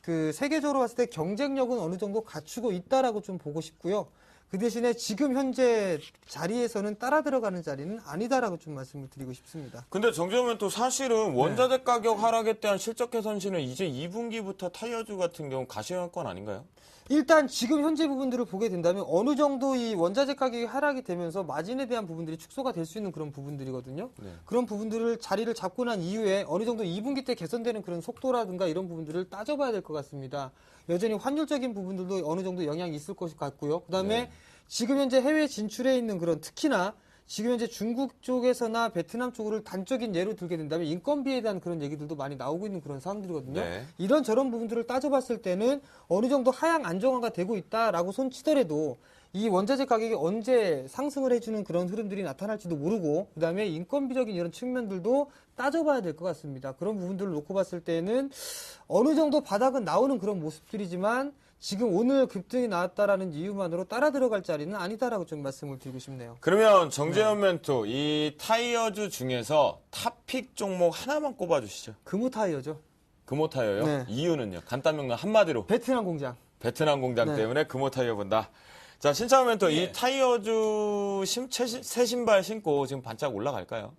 Speaker 4: 그 세계적으로 봤을 때 경쟁력은 어느 정도 갖추고 있다라고 좀 보고 싶고요. 그 대신에 지금 현재 자리에서는 따라 들어가는 자리는 아니다라고 좀 말씀을 드리고 싶습니다.
Speaker 1: 근데 정재훈 또 사실은 원자재 가격 하락에 대한 실적 개선시는 이제 2분기부터 타이어주 같은 경우 가셔야 할 건 아닌가요?
Speaker 4: 일단 지금 현재 부분들을 보게 된다면 어느 정도 이 원자재 가격이 하락이 되면서 마진에 대한 부분들이 축소가 될 수 있는 그런 부분들이거든요.
Speaker 1: 네.
Speaker 4: 그런 부분들을 자리를 잡고 난 이후에 어느 정도 2분기 때 개선되는 그런 속도라든가 이런 부분들을 따져봐야 될 것 같습니다. 여전히 환율적인 부분들도 어느 정도 영향이 있을 것 같고요. 그다음에
Speaker 1: 네.
Speaker 4: 지금 현재 해외 진출해 있는 그런 특히나 지금 현재 중국 쪽에서나 베트남 쪽을 단적인 예로 들게 된다면 인건비에 대한 그런 얘기들도 많이 나오고 있는 그런 상황들이거든요.
Speaker 1: 네.
Speaker 4: 이런 저런 부분들을 따져봤을 때는 어느 정도 하향 안정화가 되고 있다라고 손치더라도 이 원자재 가격이 언제 상승을 해주는 그런 흐름들이 나타날지도 모르고 그다음에 인건비적인 이런 측면들도 따져봐야 될 것 같습니다. 그런 부분들을 놓고 봤을 때는 어느 정도 바닥은 나오는 그런 모습들이지만 지금 오늘 급등이 나왔다라는 이유만으로 따라 들어갈 자리는 아니다라고 좀 말씀을 드리고 싶네요.
Speaker 1: 그러면 정재현 멘토 이 타이어주 중에서 탑픽 종목 하나만 꼽아주시죠.
Speaker 4: 금호 타이어죠.
Speaker 1: 금호 타이어요?
Speaker 4: 네.
Speaker 1: 이유는요? 간단 명령 한마디로
Speaker 4: 베트남 공장.
Speaker 1: 베트남 공장
Speaker 4: 네.
Speaker 1: 때문에 금호 타이어 본다. 자, 신창호 멘토
Speaker 3: 예.
Speaker 1: 이 타이어주 새 신발 신고 지금 반짝 올라갈까요?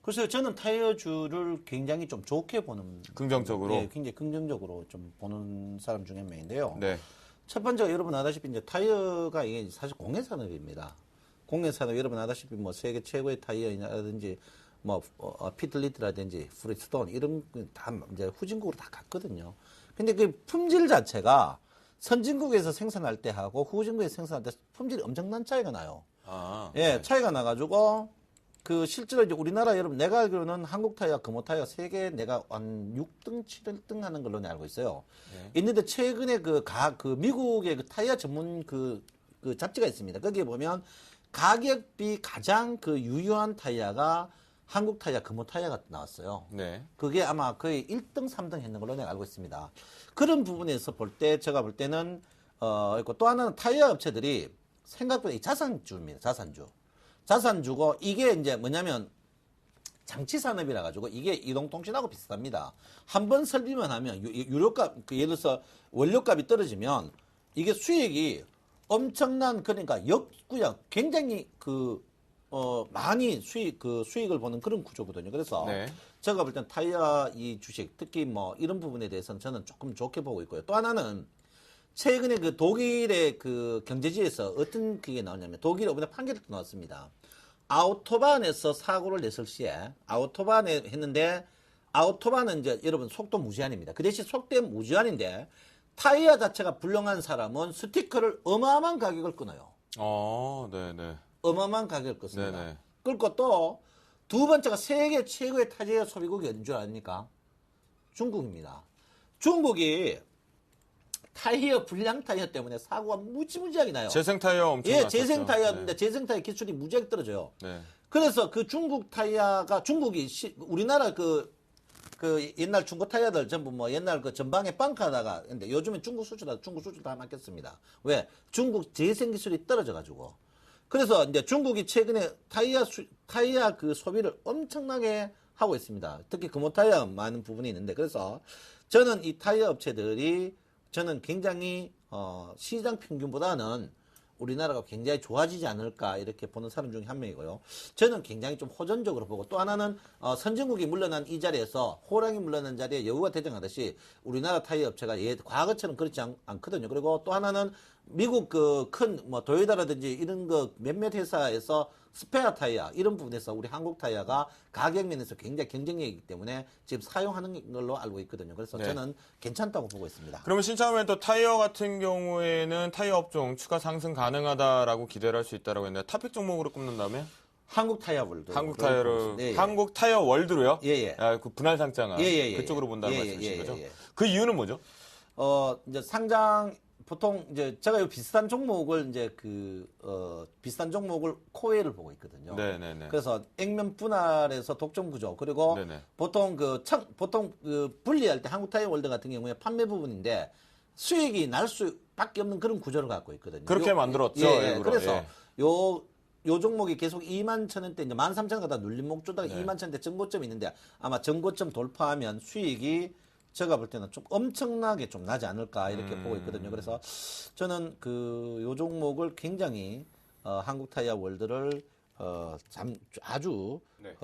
Speaker 3: 글쎄요, 저는 타이어주를 굉장히 좀 좋게 보는.
Speaker 1: 긍정적으로?
Speaker 3: 예, 굉장히 긍정적으로 좀 보는 사람 중에 한 명인데요.
Speaker 1: 네.
Speaker 3: 첫 번째가 여러분 아다시피 이제 타이어가 이게 사실 공예산업입니다. 공예산업 여러분 아다시피 뭐 세계 최고의 타이어라든지 뭐 피틀리트라든지 프리스톤 이런 다 이제 후진국으로 다 갔거든요. 근데 그 품질 자체가 선진국에서 생산할 때 하고 후진국에서 생산할 때 품질이 엄청난 차이가 나요.
Speaker 1: 아,
Speaker 3: 예,
Speaker 1: 네.
Speaker 3: 차이가 나가지고 그 실제로 이제 우리나라 여러분 내가 알기로는 한국 타이어, 금호 타이어 세계 내가 한 6등, 7등 하는 걸로 알고 있어요.
Speaker 1: 네.
Speaker 3: 있는데 최근에 그 미국의 그 타이어 전문 그 잡지가 있습니다. 거기에 보면 가격비 가장 그 유효한 타이어가 한국 타이어, 금호 타이어가 나왔어요.
Speaker 1: 네.
Speaker 3: 그게 아마 거의 1등, 3등 했는 걸로 내가 알고 있습니다. 그런 부분에서 볼 때, 제가 볼 때는, 있고 또 하나는 타이어 업체들이 생각보다 이 자산주입니다. 자산주고, 이게 이제 뭐냐면, 장치산업이라 가지고 이게 이동통신하고 비슷합니다. 한번 설비만 하면, 유료값, 예를 들어서 원료값이 떨어지면, 이게 수익이 엄청난, 그러니까 역구역, 굉장히 많이 수익을 보는 그런 구조거든요. 그래서
Speaker 1: 네.
Speaker 3: 제가 볼 땐 타이어 이 주식, 특히 뭐 이런 부분에 대해서는 저는 조금 좋게 보고 있고요. 또 하나는 최근에 그 독일의 그 경제지에서 어떤 그게 나오냐면 독일에 이번에 판결이 나왔습니다. 아우토반에서 사고를 냈을 시에 아우토반에 했는데 아우토반은 이제 여러분 속도 무제한입니다. 그 대신 속도 무제한인데 타이어 자체가 불량한 사람은 스티커를 어마어마한 가격을 끊어요.
Speaker 1: 네네.
Speaker 3: 어마어마한 가격을 끊습니다.
Speaker 1: 네네.
Speaker 3: 끊고 또 두 번째가 세계 최고의 타이어 소비국이 어딘 줄 아십니까? 중국입니다. 중국이 타이어 불량 타이어 때문에 사고가 무지무지하게 나요.
Speaker 1: 재생 타이어 엄청
Speaker 3: 예,
Speaker 1: 났었죠.
Speaker 3: 재생 타이어인데
Speaker 1: 네.
Speaker 3: 재생 타이어 기술이 무지하게 떨어져요.
Speaker 1: 네.
Speaker 3: 그래서 그 중국 타이어가 우리나라 그 옛날 중고 타이어들 전부 뭐 옛날 그 전방에 빵카다가 근데 요즘엔 중국 수출 다 맡겼습니다. 왜? 중국 재생 기술이 떨어져 가지고. 그래서 이제 중국이 최근에 타이어 그 소비를 엄청나게 하고 있습니다. 특히 금호 타이어 많은 부분이 있는데 그래서 저는 이 타이어 업체들이 저는 굉장히 시장 평균보다는 우리나라가 굉장히 좋아지지 않을까 이렇게 보는 사람 중에 한 명이고요. 저는 굉장히 좀 호전적으로 보고 또 하나는 선진국이 물러난 이 자리에서 호랑이 물러난 자리에 여우가 대장하듯이 우리나라 타이어 업체가 과거처럼 그렇지 않거든요. 그리고 또 하나는 미국 그 큰 뭐 도요타라든지 이런 거 몇몇 회사에서 스페어 타이어 이런 부분에서 우리 한국 타이어가 가격 면에서 굉장히 경쟁력이기 때문에 지금 사용하는 걸로 알고 있거든요. 그래서
Speaker 1: 네.
Speaker 3: 저는 괜찮다고 보고 있습니다.
Speaker 1: 그러면 신차면 또 타이어 같은 경우에는 타이어 업종 추가 상승 가능하다라고 기대를 할 수 있다라고 했는데 탑픽 종목으로 꼽는다면
Speaker 3: 한국 타이어 월드.
Speaker 1: 한국 타이어로
Speaker 3: 예, 예.
Speaker 1: 한국 타이어 월드로요?
Speaker 3: 예, 예.
Speaker 1: 그 분할 상장한
Speaker 3: 예, 예, 예.
Speaker 1: 그쪽으로 본다는
Speaker 3: 예,
Speaker 1: 말씀이신
Speaker 3: 예,
Speaker 1: 거죠?
Speaker 3: 예, 예.
Speaker 1: 그 이유는 뭐죠?
Speaker 3: 이제 상장 보통 이제 제가 이 비슷한 종목을 이제 비슷한 종목을 코웨이를 보고 있거든요.
Speaker 1: 네네네.
Speaker 3: 그래서 액면 분할에서 독점 구조 그리고
Speaker 1: 네네.
Speaker 3: 보통 분리할 때 한국 타이어 월드 같은 경우에 판매 부분인데 수익이 날 수밖에 없는 그런 구조를 갖고 있거든요.
Speaker 1: 그렇게 만들었죠,
Speaker 3: 예,
Speaker 1: 일부러.
Speaker 3: 그래서
Speaker 1: 예.
Speaker 3: 요 종목이 계속 21,000원대 이제 13,000원 가다 눌린 목조다가
Speaker 1: 네.
Speaker 3: 21,000원대 전고점이 있는데 아마 전고점 돌파하면 수익이 제가 볼 때는 좀 엄청나게 좀 나지 않을까 이렇게 보고 있거든요. 그래서 저는 요 종목을 굉장히 한국 타이어 월드를 아주
Speaker 1: 네.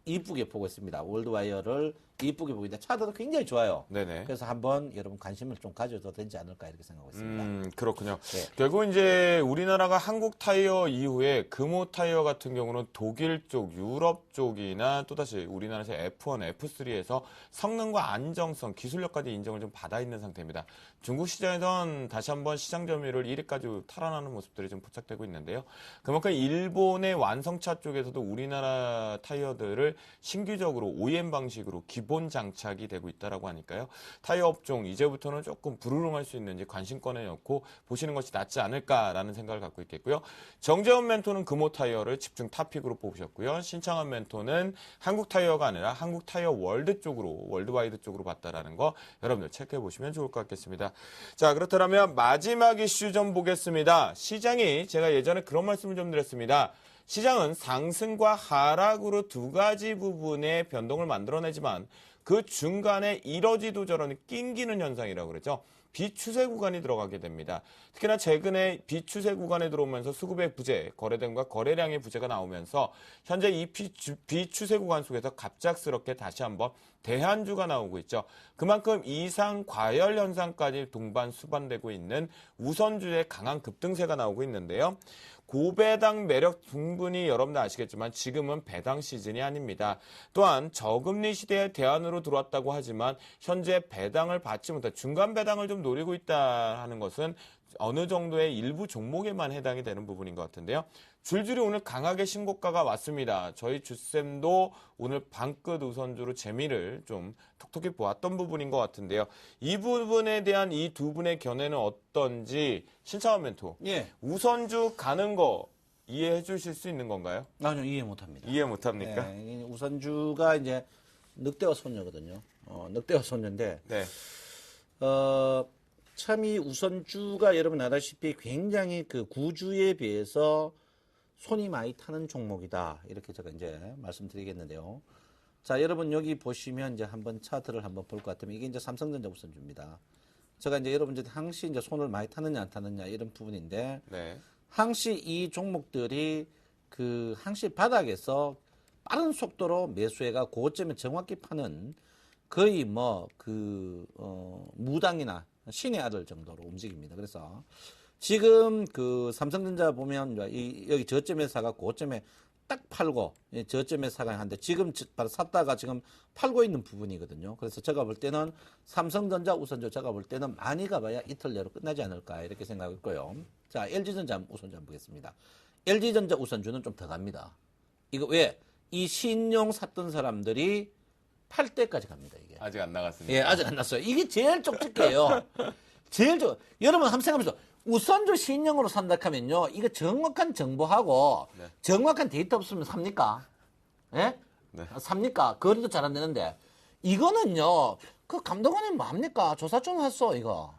Speaker 3: 이쁘게 보고 있습니다. 월드와이어를 이쁘게 보고 있는데 차트도 굉장히 좋아요.
Speaker 1: 네네.
Speaker 3: 그래서 한번 여러분 관심을 좀 가져도 되지 않을까 이렇게 생각하고 있습니다.
Speaker 1: 그렇군요.
Speaker 3: 네.
Speaker 1: 결국 이제 우리나라가 한국 타이어 이후에 금호 타이어 같은 경우는 독일 쪽, 유럽 쪽이나 또다시 우리나라에서 F1, F3에서 성능과 안정성, 기술력까지 인정을 좀 받아 있는 상태입니다. 중국 시장에선 다시 한번 시장 점유율을 1위까지 탈환하는 모습들이 좀 포착되고 있는데요. 그만큼 일본의 완성차 쪽에서도 우리나라 타이어들을 신규적으로 OEM 방식으로 기본 장착이 되고 있다라고 하니까요. 타이어 업종 이제부터는 조금 부르릉할 수 있는지 관심권에 넣고 보시는 것이 낫지 않을까라는 생각을 갖고 있겠고요. 정재원 멘토는 금호 타이어를 집중 탑픽으로 뽑으셨고요. 신창환 멘토는 한국 타이어가 아니라 한국 타이어 월드 쪽으로 월드와이드 쪽으로 봤다라는 거 여러분들 체크해 보시면 좋을 것 같겠습니다. 자, 그렇다면 마지막 이슈 좀 보겠습니다. 시장이 제가 예전에 그런 말씀을 좀 드렸습니다. 시장은 상승과 하락으로 두 가지 부분의 변동을 만들어내지만 그 중간에 이러지도 저러는 낑기는 현상이라고 그러죠. 비추세 구간이 들어가게 됩니다. 특히나 최근에 비추세 구간에 들어오면서 수급의 부재, 거래량과 거래량의 부재가 나오면서 현재 이 비추세 구간 속에서 갑작스럽게 다시 한번 대한주가 나오고 있죠. 그만큼 이상 과열 현상까지 동반 수반되고 있는 우선주의 강한 급등세가 나오고 있는데요. 고배당 매력 충분히 여러분들 아시겠지만 지금은 배당 시즌이 아닙니다. 또한 저금리 시대의 대안으로 들어왔다고 하지만 현재 배당을 받지 못해 중간 배당을 좀 노리고 있다 하는 것은 어느 정도의 일부 종목에만 해당이 되는 부분인 것 같은데요. 줄줄이 오늘 강하게 신고가가 왔습니다. 저희 주쌤도 오늘 방끝 우선주로 재미를 좀 톡톡히 보았던 부분인 것 같은데요. 이 부분에 대한 이 두 분의 견해는 어떤지 신창환 멘토.
Speaker 3: 예.
Speaker 1: 우선주 가는 거 이해해 주실 수 있는 건가요?
Speaker 3: 아니요, 이해 못합니다.
Speaker 1: 이해 못합니까?
Speaker 3: 네, 우선주가 이제 늑대와 소녀거든요. 늑대와 소녀인데
Speaker 1: 네.
Speaker 3: 참 이 우선주가 여러분 아다시피 굉장히 그 구주에 비해서 손이 많이 타는 종목이다. 이렇게 제가 이제 말씀드리겠는데요. 자, 여러분 여기 보시면 이제 한번 차트를 한번 볼 것 같으면 이게 이제 삼성전자 우선주입니다. 제가 이제 여러분 이제 항시 이제 손을 많이 타느냐 안 타느냐 이런 부분인데
Speaker 1: 네.
Speaker 3: 항시 이 종목들이 그 항시 바닥에서 빠른 속도로 매수해가 고점에 정확히 파는 거의 무당이나 신의 아들 정도로 움직입니다. 그래서 지금 그 삼성전자 보면 여기 저점에 사가 고점에 딱 팔고 저점에 사가 하는데 지금 바로 샀다가 지금 팔고 있는 부분이거든요. 그래서 제가 볼 때는 삼성전자 우선주 제가 볼 때는 많이 가봐야 이틀 내로 끝나지 않을까 이렇게 생각했고요. 자, LG전자 우선주 한번 보겠습니다. LG전자 우선주는 좀 더 갑니다. 이거 왜? 이 신용 샀던 사람들이 팔 때까지 갑니다, 이게.
Speaker 1: 아직 안 나갔습니다.
Speaker 3: 예, 아직 안 났어요. 이게 제일 쪽집게예요. 여러분 한번 생각해보세요. 우선주 신용으로 산다 하면요, 이거 정확한 정보하고
Speaker 1: 네.
Speaker 3: 정확한 데이터 없으면 삽니까? 예?
Speaker 1: 네.
Speaker 3: 삽니까? 거리도 잘 안 되는데. 이거는요, 그 감독원님 뭐합니까? 조사 좀 했어, 이거.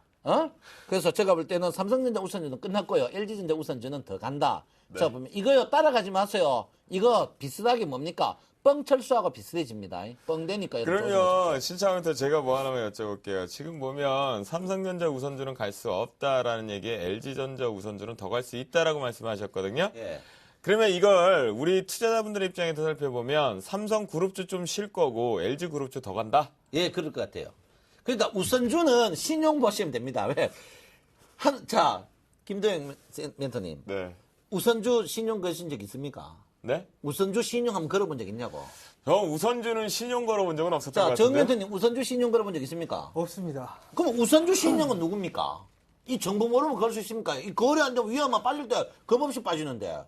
Speaker 3: 그래서 제가 볼 때는 삼성전자 우선주는 끝났고요. LG전자 우선주는 더 간다.
Speaker 1: 네.
Speaker 3: 자, 보면 이거요, 따라가지 마세요. 이거 비슷하게 뭡니까? 뻥철수하고 비슷해집니다. 뻥되니까.
Speaker 1: 그러면 신창한테 제가 뭐 하나만 여쭤볼게요. 지금 보면 삼성전자 우선주는 갈 수 없다라는 얘기에 LG전자 우선주는 더 갈 수 있다라고 말씀하셨거든요.
Speaker 3: 예.
Speaker 1: 그러면 이걸 우리 투자자분들의 입장에서 살펴보면 삼성그룹주 좀 쉴 거고 LG그룹주 더 간다?
Speaker 3: 예, 그럴 것 같아요. 그러니까 우선주는 신용 보시면 됩니다. 왜? 자, 김도영 멘토님.
Speaker 1: 네.
Speaker 3: 우선주 신용 거신 적 있습니까?
Speaker 1: 네?
Speaker 3: 우선주 신용 한번 걸어본 적 있냐고.
Speaker 1: 저 우선주는 신용 걸어본 적은 없었던 것
Speaker 3: 자, 정
Speaker 1: 같은데.
Speaker 3: 멘토님 우선주 신용 걸어본 적 있습니까?
Speaker 4: 없습니다.
Speaker 3: 그럼 우선주 신용은 누굽니까? 이 정보 모르면 걸 수 있습니까? 이 거래 안 되면 위험한 빠질 때 겁없이 빠지는데.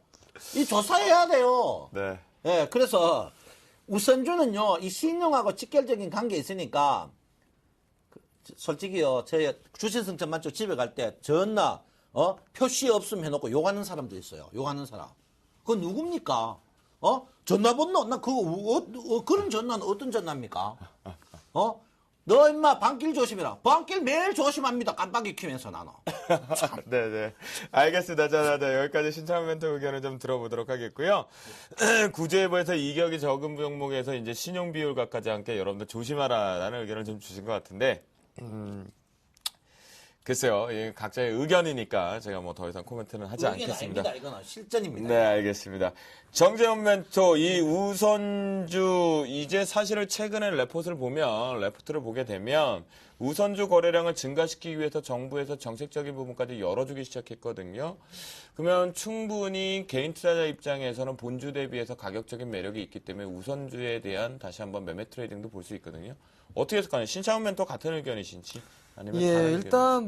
Speaker 3: 이 조사해야 돼요.
Speaker 1: 네.
Speaker 3: 예, 그래서 우선주는요, 이 신용하고 직결적인 관계 있으니까, 솔직히요, 제 주식승천 만쪽 집에 갈 때 전화, 표시 없음 해놓고 욕하는 사람도 있어요. 욕하는 사람. 그거 누굽니까? 전화번호? 나 그거, 그런 전화는 어떤 전화입니까? 너 임마 방길 조심해라. 방길 매일 조심합니다. 깜빡이 켜면서 나는.
Speaker 1: 네네. 알겠습니다. 자, 여기까지 신창 멘토 의견을 좀 들어보도록 하겠고요. 구제부에서 이격이 적은 종목에서 이제 신용 비율과까지 함께 여러분들 조심하라라는 의견을 좀 주신 것 같은데, 글쎄요. 각자의 의견이니까 제가 뭐 더 이상 코멘트는 하지 않겠습니다.
Speaker 3: 아닙니다. 이거는 실전입니다.
Speaker 1: 네, 알겠습니다. 정재훈 멘토, 이 우선주, 이제 사실을 최근에 레포트를 보게 되면, 우선주 거래량을 증가시키기 위해서 정부에서 정책적인 부분까지 열어주기 시작했거든요. 그러면 충분히 개인 투자자 입장에서는 본주 대비해서 가격적인 매력이 있기 때문에 우선주에 대한 다시 한번 매매 트레이딩도 볼 수 있거든요. 어떻게 해석하나요? 신창훈 멘토 같은 의견이신지? 아니면
Speaker 4: 예,
Speaker 1: 다른
Speaker 4: 일단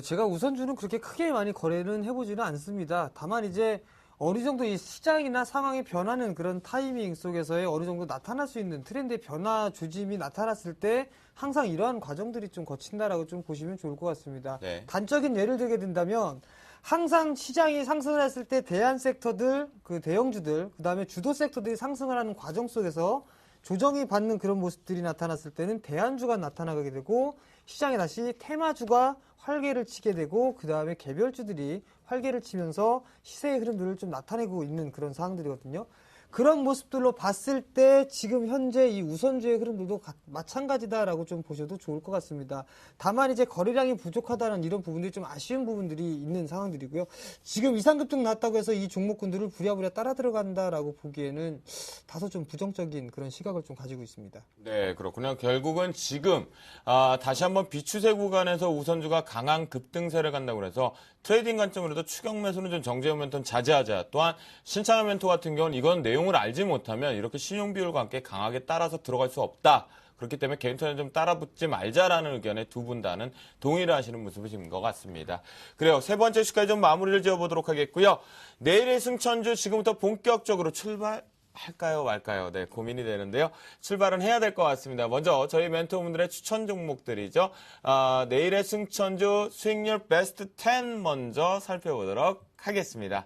Speaker 4: 제가 우선주는 그렇게 크게 많이 거래는 해보지는 않습니다. 다만 이제 어느 정도 이 시장이나 상황이 변하는 그런 타이밍 속에서의 어느 정도 나타날 수 있는 트렌드의 변화 조짐이 나타났을 때 항상 이러한 과정들이 좀 거친다라고 좀 보시면 좋을 것 같습니다.
Speaker 1: 네.
Speaker 4: 단적인 예를 들게 된다면 항상 시장이 상승을 했을 때 대한 섹터들, 그 대형주들, 그 다음에 주도 섹터들이 상승을 하는 과정 속에서 조정이 받는 그런 모습들이 나타났을 때는 대안주가 나타나게 되고 시장에 다시 테마주가 활개를 치게 되고 그 다음에 개별주들이 활개를 치면서 시세의 흐름들을 좀 나타내고 있는 그런 상황들이거든요. 그런 모습들로 봤을 때 지금 현재 이 우선주의 흐름들도 마찬가지다라고 좀 보셔도 좋을 것 같습니다. 다만 이제 거래량이 부족하다는 이런 부분들이 좀 아쉬운 부분들이 있는 상황들이고요. 지금 이상급등 났다고 해서 이 종목군들을 부랴부랴 따라 들어간다라고 보기에는 다소 좀 부정적인 그런 시각을 좀 가지고 있습니다.
Speaker 1: 네, 그렇군요. 결국은 지금 다시 한번 비추세 구간에서 우선주가 강한 급등세를 간다고 해서 트레이딩 관점으로도 추격 매수는 좀 정재훈 멘토는 자제하자. 또한 신창현 멘토 같은 경우는 이건 내용을 알지 못하면 이렇게 신용 비율과 함께 강하게 따라서 들어갈 수 없다. 그렇기 때문에 개인 투자는 좀 따라붙지 말자라는 의견에 두 분 다는 동의를 하시는 모습이신 것 같습니다. 그래요. 세 번째 시까지 좀 마무리를 지어보도록 하겠고요. 내일의 승천주 지금부터 본격적으로 할까요 말까요? 네, 고민이 되는데요. 출발은 해야 될 것 같습니다. 먼저 저희 멘토분들의 추천 종목들이죠. 내일의 승천주 수익률 베스트 10 먼저 살펴보도록 하겠습니다.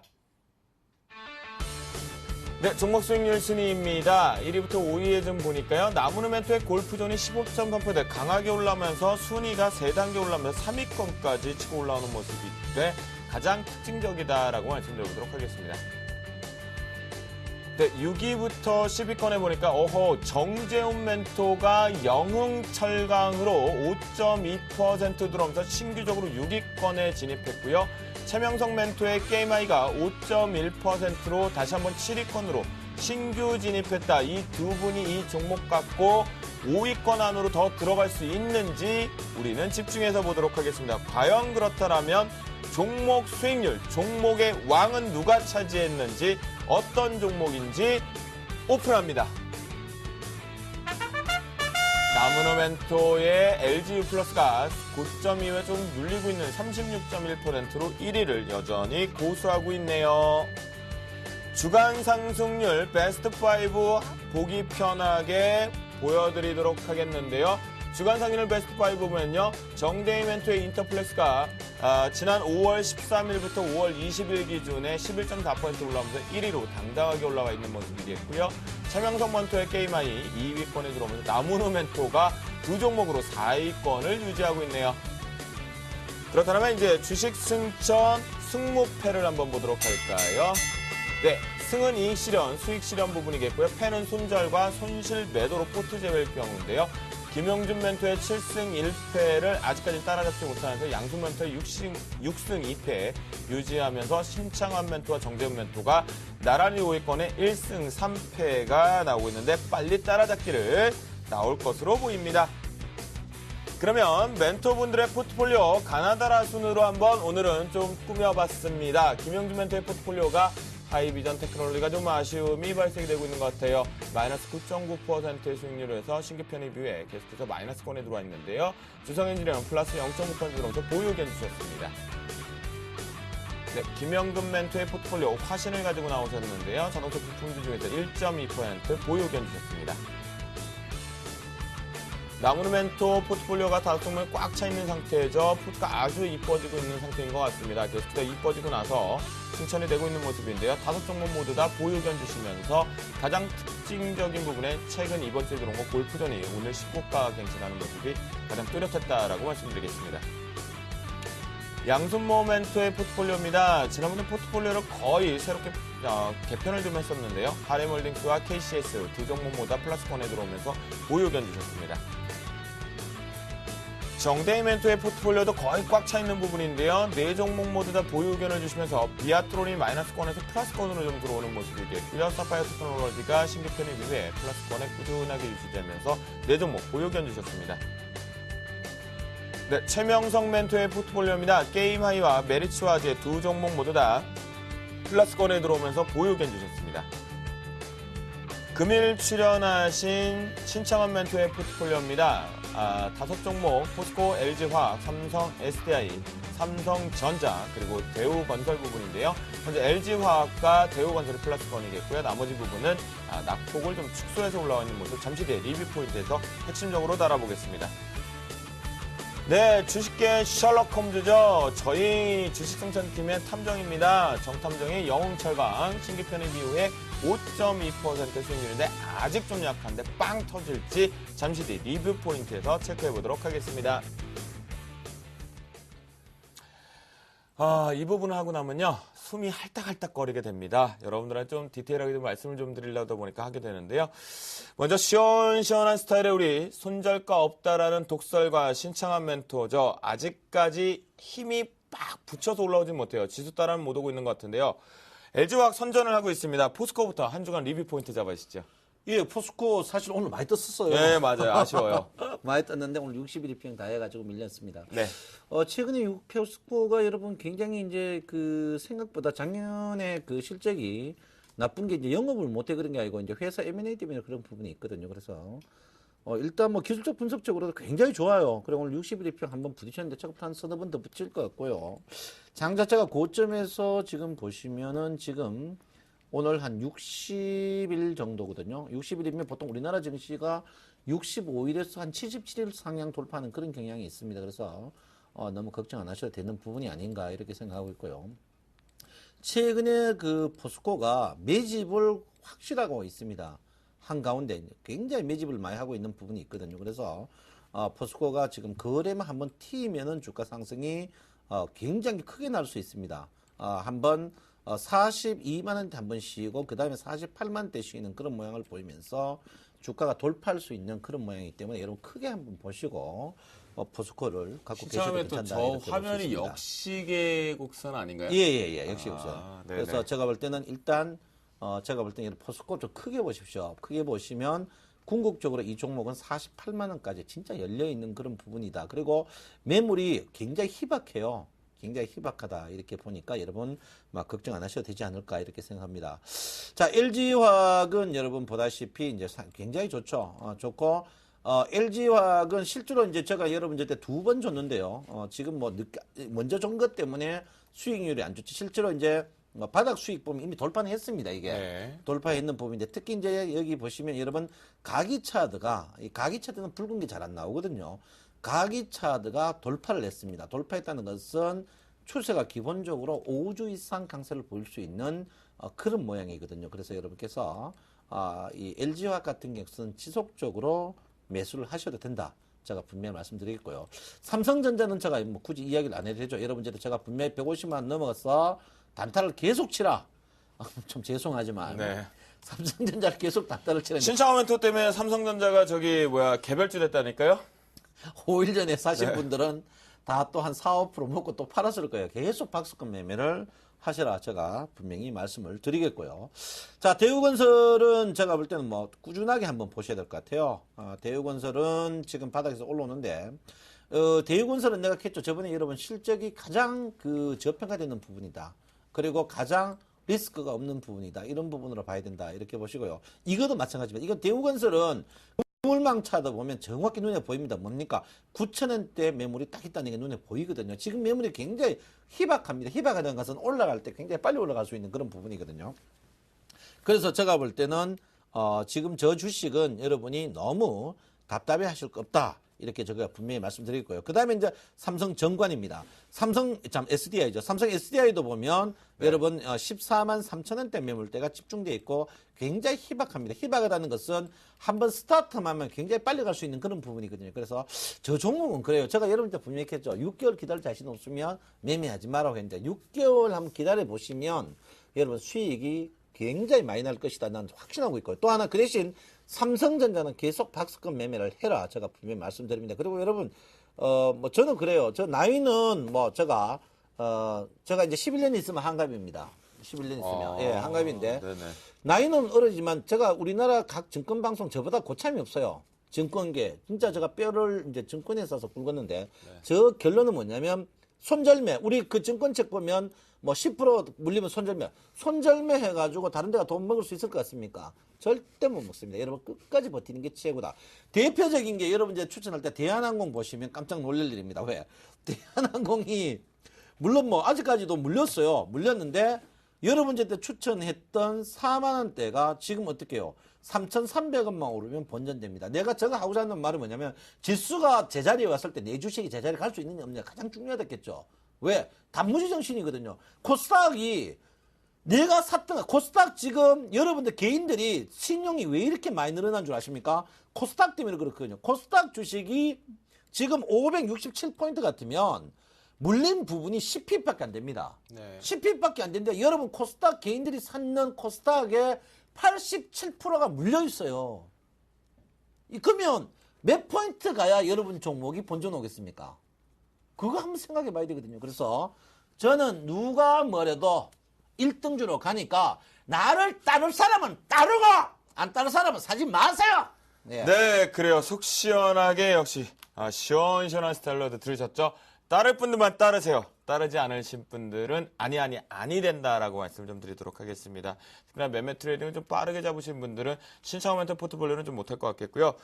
Speaker 1: 네, 종목 수익률 순위입니다. 1위부터 5위에 좀 보니까요. 나무는 멘토의 골프존이 15.3% 강하게 올라오면서 순위가 3단계 올라오면서 3위권까지 치고 올라오는 모습이 가장 특징적이다라고 말씀드려보도록 하겠습니다. 네, 6위부터 10위권에 보니까 정재훈 멘토가 영흥철강으로 5.2% 들어오면서 신규적으로 6위권에 진입했고요. 최명석 멘토의 게임아이가 5.1%로 다시 한번 7위권으로 신규 진입했다. 이 두 분이 이 종목 갖고 5위권 안으로 더 들어갈 수 있는지 우리는 집중해서 보도록 하겠습니다. 과연 그렇다면 종목 수익률, 종목의 왕은 누가 차지했는지 어떤 종목인지 오픈합니다. 나무노 멘토의 LGU 플러스가 9.2회 좀 눌리고 있는 36.1%로 1위를 여전히 고수하고 있네요. 주간 상승률 베스트 5 보기 편하게 보여드리도록 하겠는데요. 주간 상승률 베스트 5 보면요. 정대희 멘토의 인터플렉스가 지난 5월 13일부터 5월 20일 기준에 11.4% 올라오면서 1위로 당당하게 올라와 있는 모습이겠고요. 최명석 멘토의 게임아이 2위권에 들어오면서 나무노 멘토가 두 종목으로 4위권을 유지하고 있네요. 그렇다면 이제 주식 승천 승무패를 한번 보도록 할까요? 네, 승은 이익 실현, 수익 실현 부분이겠고요. 패는 손절과 손실 매도로 포트 제외일 경우인데요. 김용준 멘토의 7승 1패를 아직까지 따라잡지 못하면서 양순 멘토의 6승 2패 유지하면서 신창환 멘토와 정재훈 멘토가 나란히 5위권에 1승 3패가 나오고 있는데 빨리 따라잡기를 나올 것으로 보입니다. 그러면 멘토분들의 포트폴리오 가나다라 순으로 한번 오늘은 좀 꾸며봤습니다. 김용준 멘토의 포트폴리오가 하이비전 테크놀로지가 좀 아쉬움이 발생이 되고 있는 것 같아요. 마이너스 9.9%의 수익률로 해서 신규 편입 이후에 계속해서 마이너스권에 들어와 있는데요. 주성엔지니어는 플러스 0.9% 들어오면서 보유 의견 주셨습니다. 네, 김영근 멘토의 포트폴리오 화신을 가지고 나오셨는데요. 자동차 부품주 중에서 1.2% 보유 의견 주셨습니다. 나무르 멘토 포트폴리오가 5종목에 꽉 차 있는 상태죠. 포트가 아주 이뻐지고 있는 상태인 것 같습니다. 계속해서 이뻐지고 나서 칭찬이 되고 있는 모습인데요. 5종목 모두 다 보유 의견 주시면서 가장 특징적인 부분에 최근 이번 주에 들어온 거 골프전이 오늘 10고가 갱신하는 모습이 가장 뚜렷했다라고 말씀드리겠습니다. 양순모 멘토의 포트폴리오입니다. 지난번에 포트폴리오를 거의 새롭게 개편을 좀 했었는데요. 하렘홀딩스와 KCS 두 종목 모두 다 플러스권에 들어오면서 보유 의견 주셨습니다. 정대희 멘토의 포트폴리오도 거의 꽉 차 있는 부분인데요. 네 종목 모두 다 보유 의견을 주시면서 비아트론이 마이너스권에서 플러스권으로 좀 들어오는 모습이겠고요. 사파이어 테크놀로지가 신규 편입 이후에 플러스권에 꾸준하게 유지되면서 네 종목 보유 의견 주셨습니다. 네, 최명성 멘토의 포트폴리오입니다. 게임하이와 메리츠와즈의 두 종목 모두 다 플러스권에 들어오면서 보유 의견 주셨습니다. 금일 출연하신 신창원 멘토의 포트폴리오입니다. 5종목 포스코, LG화학, 삼성 SDI, 삼성전자 그리고 대우건설 부분인데요. 현재 LG화학과 대우건설이 플러스권이겠고요. 나머지 부분은 낙폭을 좀 축소해서 올라와 있는 모습 잠시 뒤에 리뷰 포인트에서 핵심적으로 달아보겠습니다. 네, 주식계 셜록 홈즈죠. 저희 주식생산팀의 탐정입니다. 정탐정의 영웅철강 신규 편입 이후에 5.2% 수익률인데 아직 좀 약한데 빵 터질지 잠시 뒤 리뷰 포인트에서 체크해 보도록 하겠습니다. 이 부분을 하고 나면요. 숨이 할딱할딱 거리게 됩니다. 여러분들한테 좀 디테일하게 좀 말씀을 좀 드리려다 보니까 하게 되는데요. 먼저 시원시원한 스타일의 우리 손절가 없다라는 독설과 신창한 멘토죠. 아직까지 힘이 빡 붙여서 올라오진 못해요. 지수 따라는 못 오고 있는 것 같은데요. LG화학 선전을 하고 있습니다. 포스코부터 한 주간 리뷰 포인트 잡아주시죠.
Speaker 3: 예, 포스코 사실 오늘 많이 떴었어요.
Speaker 1: 네, 맞아요. 아쉬워요.
Speaker 3: 많이 떴는데 오늘 61입평 다 해가지고 밀렸습니다.
Speaker 1: 네.
Speaker 3: 최근에 포스코가 여러분 굉장히 이제 그 생각보다 작년에 그 실적이 나쁜 게 이제 영업을 못해 그런 게 아니고 이제 회사 M&A 때문에 그런 부분이 있거든요. 그래서 일단 뭐 기술적 분석적으로도 굉장히 좋아요. 그리고 오늘 61입평 한번 부딪혔는데 저거부터 한 서너 번 더 붙일 것 같고요. 장 자체가 고점에서 지금 보시면은 지금 오늘 한 60일 정도거든요. 60일이면 보통 우리나라 증시가 65일에서 한 77일 상향 돌파하는 그런 경향이 있습니다. 그래서 너무 걱정 안 하셔도 되는 부분이 아닌가 이렇게 생각하고 있고요. 최근에 그 포스코가 매집을 확실하고 있습니다. 한가운데 굉장히 매집을 많이 하고 있는 부분이 있거든요. 그래서 포스코가 지금 거래만 한번 튀면은 주가 상승이 굉장히 크게 날 수 있습니다. 한번 42만 원대 한번 쉬고 그 다음에 48만 원대 쉬는 그런 모양을 보이면서 주가가 돌파할 수 있는 그런 모양이기 때문에 여러분 크게 한번 보시고 포스코를 갖고 계셔도 괜찮다.
Speaker 1: 저 화면이 역시계 곡선 아닌가요?
Speaker 3: 예, 역시계 곡선.
Speaker 1: 네네.
Speaker 3: 그래서 제가 볼 때는 일단 제가 볼 때는 포스코 좀 크게 보십시오. 크게 보시면 궁극적으로 이 종목은 48만 원까지 진짜 열려 있는 그런 부분이다. 그리고 매물이 굉장히 희박해요. 굉장히 희박하다 이렇게 보니까 여러분 막 걱정 안 하셔도 되지 않을까 이렇게 생각합니다. 자, LG화학은 여러분 보다시피 이제 굉장히 좋죠. 좋고 LG화학은 실제로 이제 제가 여러분한테 2번 줬는데요. 지금 뭐 먼저 준 것 때문에 수익률이 안 좋지. 실제로 이제 바닥 수익 보면 이미 돌파는 했습니다. 이게
Speaker 1: 네.
Speaker 3: 돌파했는 부분인데 특히 이제 여기 보시면 여러분 가기 차트가 이 가기 차트는 붉은 게 잘 안 나오거든요. 가기 차트가 돌파를 했습니다. 돌파했다는 것은 추세가 기본적으로 5주 이상 강세를 보일 수 있는 그런 모양이거든요. 그래서 여러분께서 이 LG화학 같은 경우는 지속적으로 매수를 하셔도 된다. 제가 분명히 말씀드리겠고요. 삼성전자는 제가 뭐 굳이 이야기를 안 해도 되죠. 여러분들도 제가 분명히 150만 원 넘어가서 단타를 계속 치라. 좀 죄송하지만
Speaker 1: 네.
Speaker 3: 삼성전자를 계속 닥달을 치는데
Speaker 1: 신창호 멘토 때문에 삼성전자가 개별주 됐다니까요?
Speaker 3: 5일 전에 사신
Speaker 1: 네.
Speaker 3: 분들은 다 또 한 4, 5% 먹고 또 팔았을 거예요. 계속 박스권 매매를 하시라 제가 분명히 말씀을 드리겠고요. 자, 대우건설은 제가 볼 때는 뭐 꾸준하게 한번 보셔야 될 것 같아요. 대우건설은 지금 바닥에서 올라오는데 대우건설은 내가 했죠. 저번에 여러분 실적이 가장 저평가되는 부분이다. 그리고 가장 리스크가 없는 부분이다. 이런 부분으로 봐야 된다. 이렇게 보시고요. 이것도 마찬가지입니다. 이거 대우건설은 매물망 차다 보면 정확히 눈에 보입니다. 뭡니까? 9,000원대 매물이 딱 있다는 게 눈에 보이거든요. 지금 매물이 굉장히 희박합니다. 희박하다는 것은 올라갈 때 굉장히 빨리 올라갈 수 있는 그런 부분이거든요. 그래서 제가 볼 때는 지금 저 주식은 여러분이 너무 답답해 하실 거 없다. 이렇게 제가 분명히 말씀드리고요. 그 다음에 이제 삼성정관입니다. SDI죠. 삼성 SDI도 보면 여러분 14만 3천원대 매물대가 집중되어 있고 굉장히 희박합니다. 희박하다는 것은 한번 스타트만 하면 굉장히 빨리 갈 수 있는 그런 부분이거든요. 그래서 저 종목은 그래요. 제가 여러분한테 분명히 했죠. 6개월 기다릴 자신 없으면 매매하지 말라고 했는데 6개월 한번 기다려 보시면 여러분 수익이 굉장히 많이 날 것이다. 난 확신하고 있고요. 또 하나 그 대신 삼성전자는 계속 박스권 매매를 해라. 제가 분명히 말씀드립니다. 그리고 여러분, 뭐 저는 그래요. 저 나이는 뭐 제가 이제 11년 있으면 한갑입니다. 11년 있으면. 예, 한갑인데.
Speaker 1: 네네.
Speaker 3: 나이는 어리지만 제가 우리나라 각 증권방송 저보다 고참이 없어요. 증권계. 진짜 제가 뼈를 이제 증권에 써서 굵었는데 저 결론은 뭐냐면 손절매. 우리 그 증권책 보면 뭐 10% 물리면 손절매. 손절매 해가지고 다른 데가 돈 먹을 수 있을 것 같습니까? 절대 못 먹습니다. 여러분 끝까지 버티는 게 최고다. 대표적인 게 여러분 이제 추천할 때 대한항공 보시면 깜짝 놀랄 일입니다. 왜? 대한항공이 물론 뭐 아직까지도 물렸어요. 물렸는데 여러분 때 추천했던 4만 원대가 지금 어떻게 해요? 3,300원만 오르면 본전됩니다. 내가 제가 하고자 하는 말은 뭐냐면 지수가 제자리에 왔을 때 내 주식이 제자리에 갈 수 있느냐 없느냐 가장 중요하겠죠. 왜? 단무지 정신이거든요. 코스닥이 내가 샀던 코스닥 지금 여러분들 개인들이 신용이 왜 이렇게 많이 늘어난 줄 아십니까? 코스닥 때문에 그렇거든요. 코스닥 주식이 지금 567포인트 같으면 물린 부분이 10핍밖에 안 됩니다.
Speaker 1: 네.
Speaker 3: 10핍밖에 안 되는데 여러분 코스닥 개인들이 샀는 코스닥에 87%가 물려 있어요. 그러면 몇 포인트 가야 여러분 종목이 본전 오겠습니까? 그거 한번 생각해 봐야 되거든요. 그래서 저는 누가 뭐래도 1등주로 가니까 나를 따를 사람은 따르고 안 따를 사람은 사지 마세요. 네.
Speaker 1: 네, 그래요. 속 시원하게 역시 시원시원한 스타일로 들으셨죠? 따를 분들만 따르세요. 따르지 않으신 분들은 아니 된다라고 말씀을 좀 드리도록 하겠습니다. 특히나 매매 트레이딩을 좀 빠르게 잡으신 분들은 신창호 멘토 포트폴리오는 좀 못할 것 같겠고요.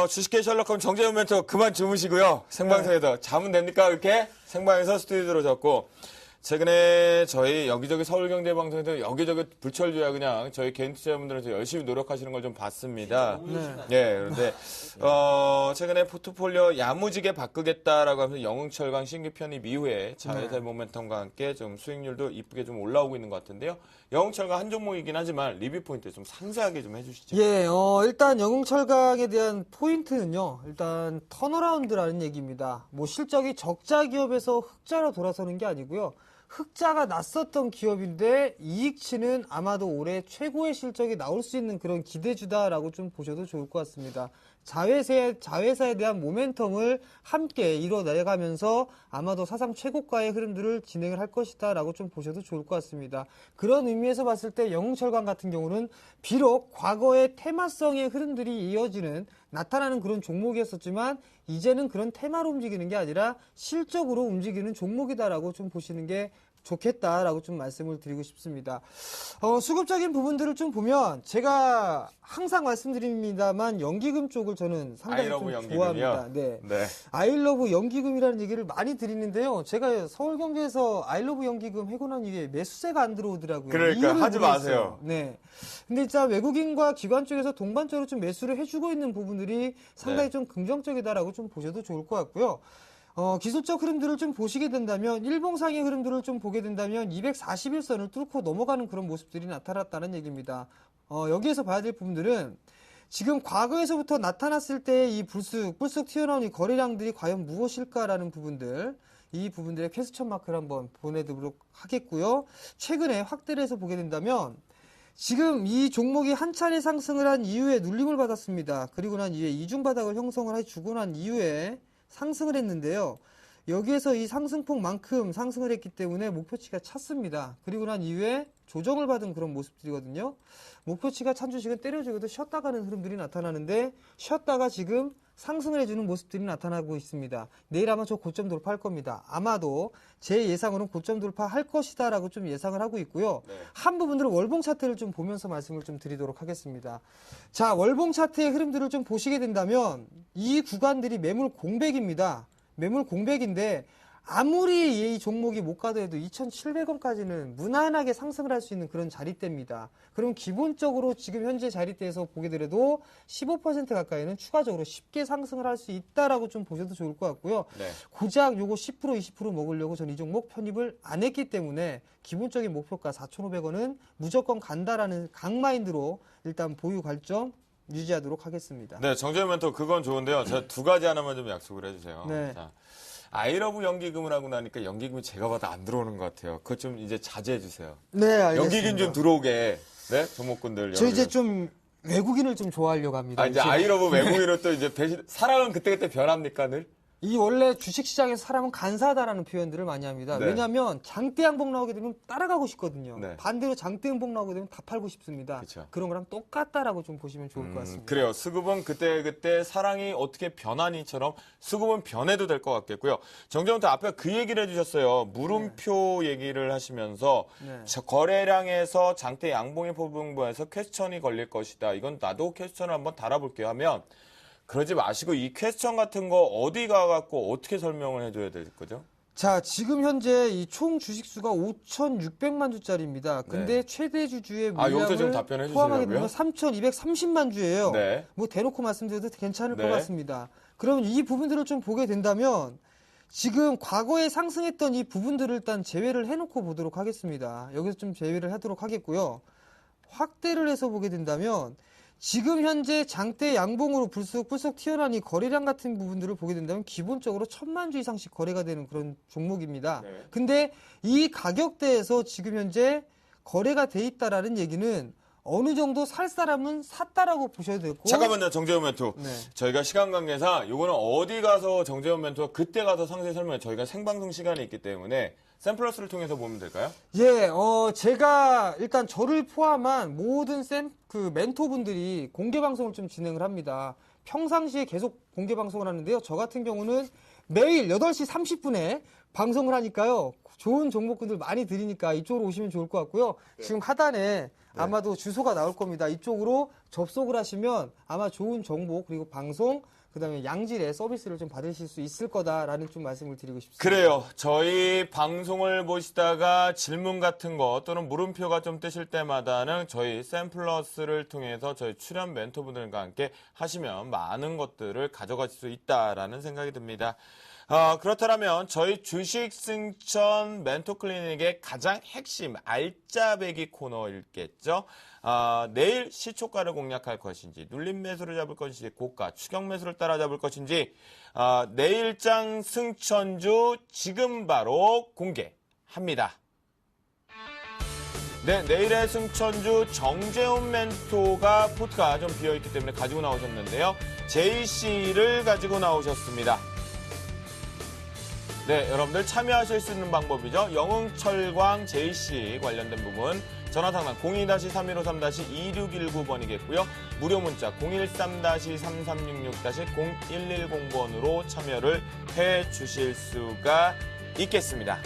Speaker 1: 주식회 셜록하면 정재훈 멘토 그만 주무시고요. 생방송에서 자면 됩니까? 이렇게 생방에서 스튜디오 들어졌고 최근에 저희 여기저기 서울경제방송에서 여기저기 불철주야 그냥 저희 개인 투자자분들한테 열심히 노력하시는 걸 좀 봤습니다. 예, 그런데 최근에 포트폴리오 야무지게 바꾸겠다라고 하면서 영흥철강 신규 편입 이후에 자회사 모멘텀과 함께 좀 수익률도 이쁘게 좀 올라오고 있는 것 같은데요. 영흥철강 한 종목이긴 하지만 리뷰 포인트 좀 상세하게 좀 해주시죠.
Speaker 4: 예, 일단 영흥철강에 대한 포인트는요, 일단 턴어라운드라는 얘기입니다. 뭐 실적이 적자 기업에서 흑자로 돌아서는 게 아니고요. 흑자가 났었던 기업인데 이익치는 아마도 올해 최고의 실적이 나올 수 있는 그런 기대주다라고 좀 보셔도 좋을 것 같습니다. 자회사에 대한 모멘텀을 함께 이뤄내가면서 아마도 사상 최고가의 흐름들을 진행을 할 것이다라고 좀 보셔도 좋을 것 같습니다. 그런 의미에서 봤을 때 영흥철강 같은 경우는 비록 과거의 테마성의 흐름들이 나타나는 그런 종목이었었지만 이제는 그런 테마로 움직이는 게 아니라 실적으로 움직이는 종목이다라고 좀 보시는 게 좋겠다라고 좀 말씀을 드리고 싶습니다. 수급적인 부분들을 좀 보면 제가 항상 말씀드립니다만 연기금 쪽을 저는 상당히 좀 좋아합니다. 네. 아이러브 연기금이라는 얘기를 많이 드리는데요. 제가 서울경제에서 아이러브 연기금 해고 난 이후에 매수세가 안 들어오더라고요.
Speaker 1: 그러니까 하지 마세요.
Speaker 4: 네. 근데 진짜 외국인과 기관 쪽에서 동반적으로 좀 매수를 해주고 있는 부분들이 상당히 좀 긍정적이다라고 좀 보셔도 좋을 것 같고요. 기술적 흐름들을 좀 보시게 된다면 일봉상의 흐름들을 좀 보게 된다면 241선을 뚫고 넘어가는 그런 모습들이 나타났다는 얘기입니다. 여기에서 봐야 될 부분들은 지금 과거에서부터 나타났을 때 이 불쑥 튀어나온 이 거래량들이 과연 무엇일까라는 부분들, 이 부분들의 퀘스천 마크를 한번 보내드리도록 하겠고요. 최근에 확대를 해서 보게 된다면 지금 이 종목이 한 차례 상승을 한 이후에 눌림을 받았습니다. 그리고 난 이후에 이중바닥을 형성을 해주고 난 이후에 상승을 했는데요. 여기에서 이 상승폭만큼 상승을 했기 때문에 목표치가 찼습니다. 그리고 난 이후에 조정을 받은 그런 모습들이거든요. 목표치가 찬 주식은 때려주고도 쉬었다 가는 흐름들이 나타나는데 쉬었다가 지금 상승을 해주는 모습들이 나타나고 있습니다. 내일 아마 저 고점 돌파할 겁니다. 아마도 제 예상으로는 고점 돌파할 것이다 라고 좀 예상을 하고 있고요.
Speaker 1: 네.
Speaker 4: 한 부분들은 월봉 차트를 좀 보면서 말씀을 좀 드리도록 하겠습니다. 자, 월봉 차트의 흐름들을 좀 보시게 된다면 이 구간들이 매물 공백입니다. 매물 공백인데 아무리 이 종목이 못 가도 해도 2,700원까지는 무난하게 상승을 할 수 있는 그런 자리대입니다. 그럼 기본적으로 지금 현재 자리대에서 보게 되더라도 15% 가까이는 추가적으로 쉽게 상승을 할 수 있다라고 좀 보셔도 좋을 것 같고요.
Speaker 1: 네.
Speaker 4: 고작 요거 10% 20% 먹으려고 전 이 종목 편입을 안 했기 때문에 기본적인 목표가 4,500원은 무조건 간다라는 강마인드로 일단 보유 관점 유지하도록 하겠습니다.
Speaker 1: 네, 정재현 멘토 그건 좋은데요. 제가 두 가지 하나만 좀 약속을 해주세요.
Speaker 4: 네.
Speaker 1: 자, 아이러브 연기금을 하고 나니까 연기금이 제가 봐도 안 들어오는 것 같아요. 그것 좀 이제 자제해 주세요.
Speaker 4: 네, 알겠습니다.
Speaker 1: 연기금 좀 들어오게. 네, 종목군들.
Speaker 4: 저 이제 좀 외국인을 좀 좋아하려고 합니다.
Speaker 1: 이제 아이러브 외국인으로 또 이제 사랑은 그때그때 변합니까 늘?
Speaker 4: 이 원래 주식시장에서 사람은 간사하다라는 표현들을 많이 합니다.
Speaker 1: 네.
Speaker 4: 왜냐하면 장대 양봉 나오게 되면 따라가고 싶거든요.
Speaker 1: 네.
Speaker 4: 반대로 장대 양봉 나오게 되면 다 팔고 싶습니다.
Speaker 1: 그쵸.
Speaker 4: 그런 거랑 똑같다라고 좀 보시면 좋을 것 같습니다.
Speaker 1: 그래요. 수급은 그때그때 사랑이 어떻게 변하니처럼 수급은 변해도 될 것 같겠고요. 정재훈도 앞에 그 얘기를 해주셨어요. 물음표 얘기를 하시면서
Speaker 4: 네.
Speaker 1: 저 거래량에서 장대 양봉의 포분부에서 퀘스천이 걸릴 것이다. 이건 나도 퀘스천을 한번 달아볼게요 하면 그러지 마시고 이 퀘스천 같은 거 어디 가갖고 어떻게 설명을 해줘야 될 거죠?
Speaker 4: 자, 지금 현재 이 총 주식수가 5,600만 주짜리입니다. 근데
Speaker 1: 네.
Speaker 4: 최대 주주의
Speaker 1: 요것도 좀
Speaker 4: 물량을
Speaker 1: 답변해
Speaker 4: 포함하게
Speaker 1: 주시려고요?
Speaker 4: 되면 3,230만 주예요.
Speaker 1: 네.
Speaker 4: 뭐 대놓고 말씀드려도 괜찮을
Speaker 1: 네.
Speaker 4: 것 같습니다. 그러면 이 부분들을 좀 보게 된다면 지금 과거에 상승했던 이 부분들을 일단 제외를 해놓고 보도록 하겠습니다. 여기서 좀 제외를 하도록 하겠고요. 확대를 해서 보게 된다면 지금 현재 장대 양봉으로 불쑥불쑥 튀어나온 이 거래량 같은 부분들을 보게 된다면 기본적으로 1,000만 주 이상씩 거래가 되는 그런 종목입니다.
Speaker 1: 네.
Speaker 4: 근데 이 가격대에서 지금 현재 거래가 돼 있다라는 얘기는 어느 정도 살 사람은 샀다라고 보셔야 되고.
Speaker 1: 잠깐만요, 정재훈 멘토.
Speaker 4: 네.
Speaker 1: 저희가 시간 관계상 요거는 어디 가서 정재훈 멘토가 그때 가서 상세히 설명해. 저희가 생방송 시간이 있기 때문에 샘플러스를 통해서 보면 될까요?
Speaker 4: 예, 제가 일단 저를 포함한 모든 멘토분들이 공개 방송을 좀 진행을 합니다. 평상시에 계속 공개 방송을 하는데요. 저 같은 경우는 매일 8시 30분에 방송을 하니까요. 좋은 종목군들 많이 드리니까 이쪽으로 오시면 좋을 것 같고요. 지금 하단에 아마도 주소가 나올 겁니다. 이쪽으로 접속을 하시면 아마 좋은 정보 그리고 방송 그다음에 양질의 서비스를 좀 받으실 수 있을 거다라는 좀 말씀을 드리고 싶습니다.
Speaker 1: 그래요. 저희 방송을 보시다가 질문 같은 거 또는 물음표가 좀 뜨실 때마다는 저희 샘플러스를 통해서 저희 출연 멘토분들과 함께 하시면 많은 것들을 가져가실 수 있다라는 생각이 듭니다. 그렇다면 저희 주식 승천 멘토 클리닉의 가장 핵심 알짜배기 코너일겠죠. 내일 시초가를 공략할 것인지, 눌림 매수를 잡을 것인지, 고가, 추격 매수를 따라잡을 것인지, 내일장 승천주 지금 바로 공개합니다. 네, 내일의 승천주 정재훈 멘토가 포트가 좀 비어있기 때문에 가지고 나오셨는데요. JC를 가지고 나오셨습니다. 네, 여러분들 참여하실 수 있는 방법이죠. 영흥철광 JC 관련된 부분 전화상담 02-3153-2619번이겠고요. 무료 문자 013-3366-0110번으로 참여를 해 주실 수가 있겠습니다.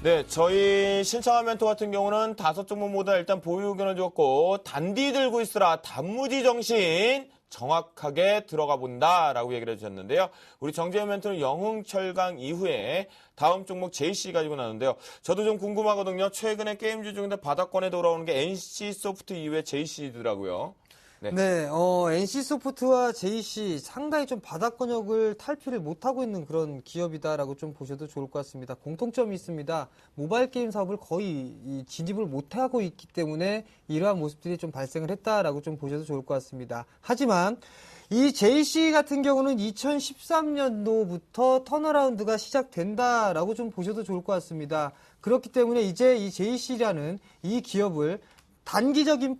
Speaker 1: 네, 저희 신청한 멘토 같은 경우는 5종목보다 일단 보유 의견을 줬고 단디 들고 있으라 단무지 정신 정확하게 들어가 본다라고 얘기를 해주셨는데요. 우리 정재현 멘토는 영흥철강 이후에 다음 종목 JC 가지고 나왔는데요. 저도 좀 궁금하거든요. 최근에 게임주 중에 바닥권에 돌아오는 게 NC소프트 이후에 JC더라고요.
Speaker 4: 네, NC소프트와 JC 상당히 좀 바닥권역을 탈피를 못하고 있는 그런 기업이다라고 좀 보셔도 좋을 것 같습니다. 공통점이 있습니다. 모바일 게임 사업을 거의 진입을 못하고 있기 때문에 이러한 모습들이 좀 발생을 했다라고 좀 보셔도 좋을 것 같습니다. 하지만 이 JC 같은 경우는 2013년도부터 턴어라운드가 시작된다라고 좀 보셔도 좋을 것 같습니다. 그렇기 때문에 이제 이 JC라는 이 기업을 단기적인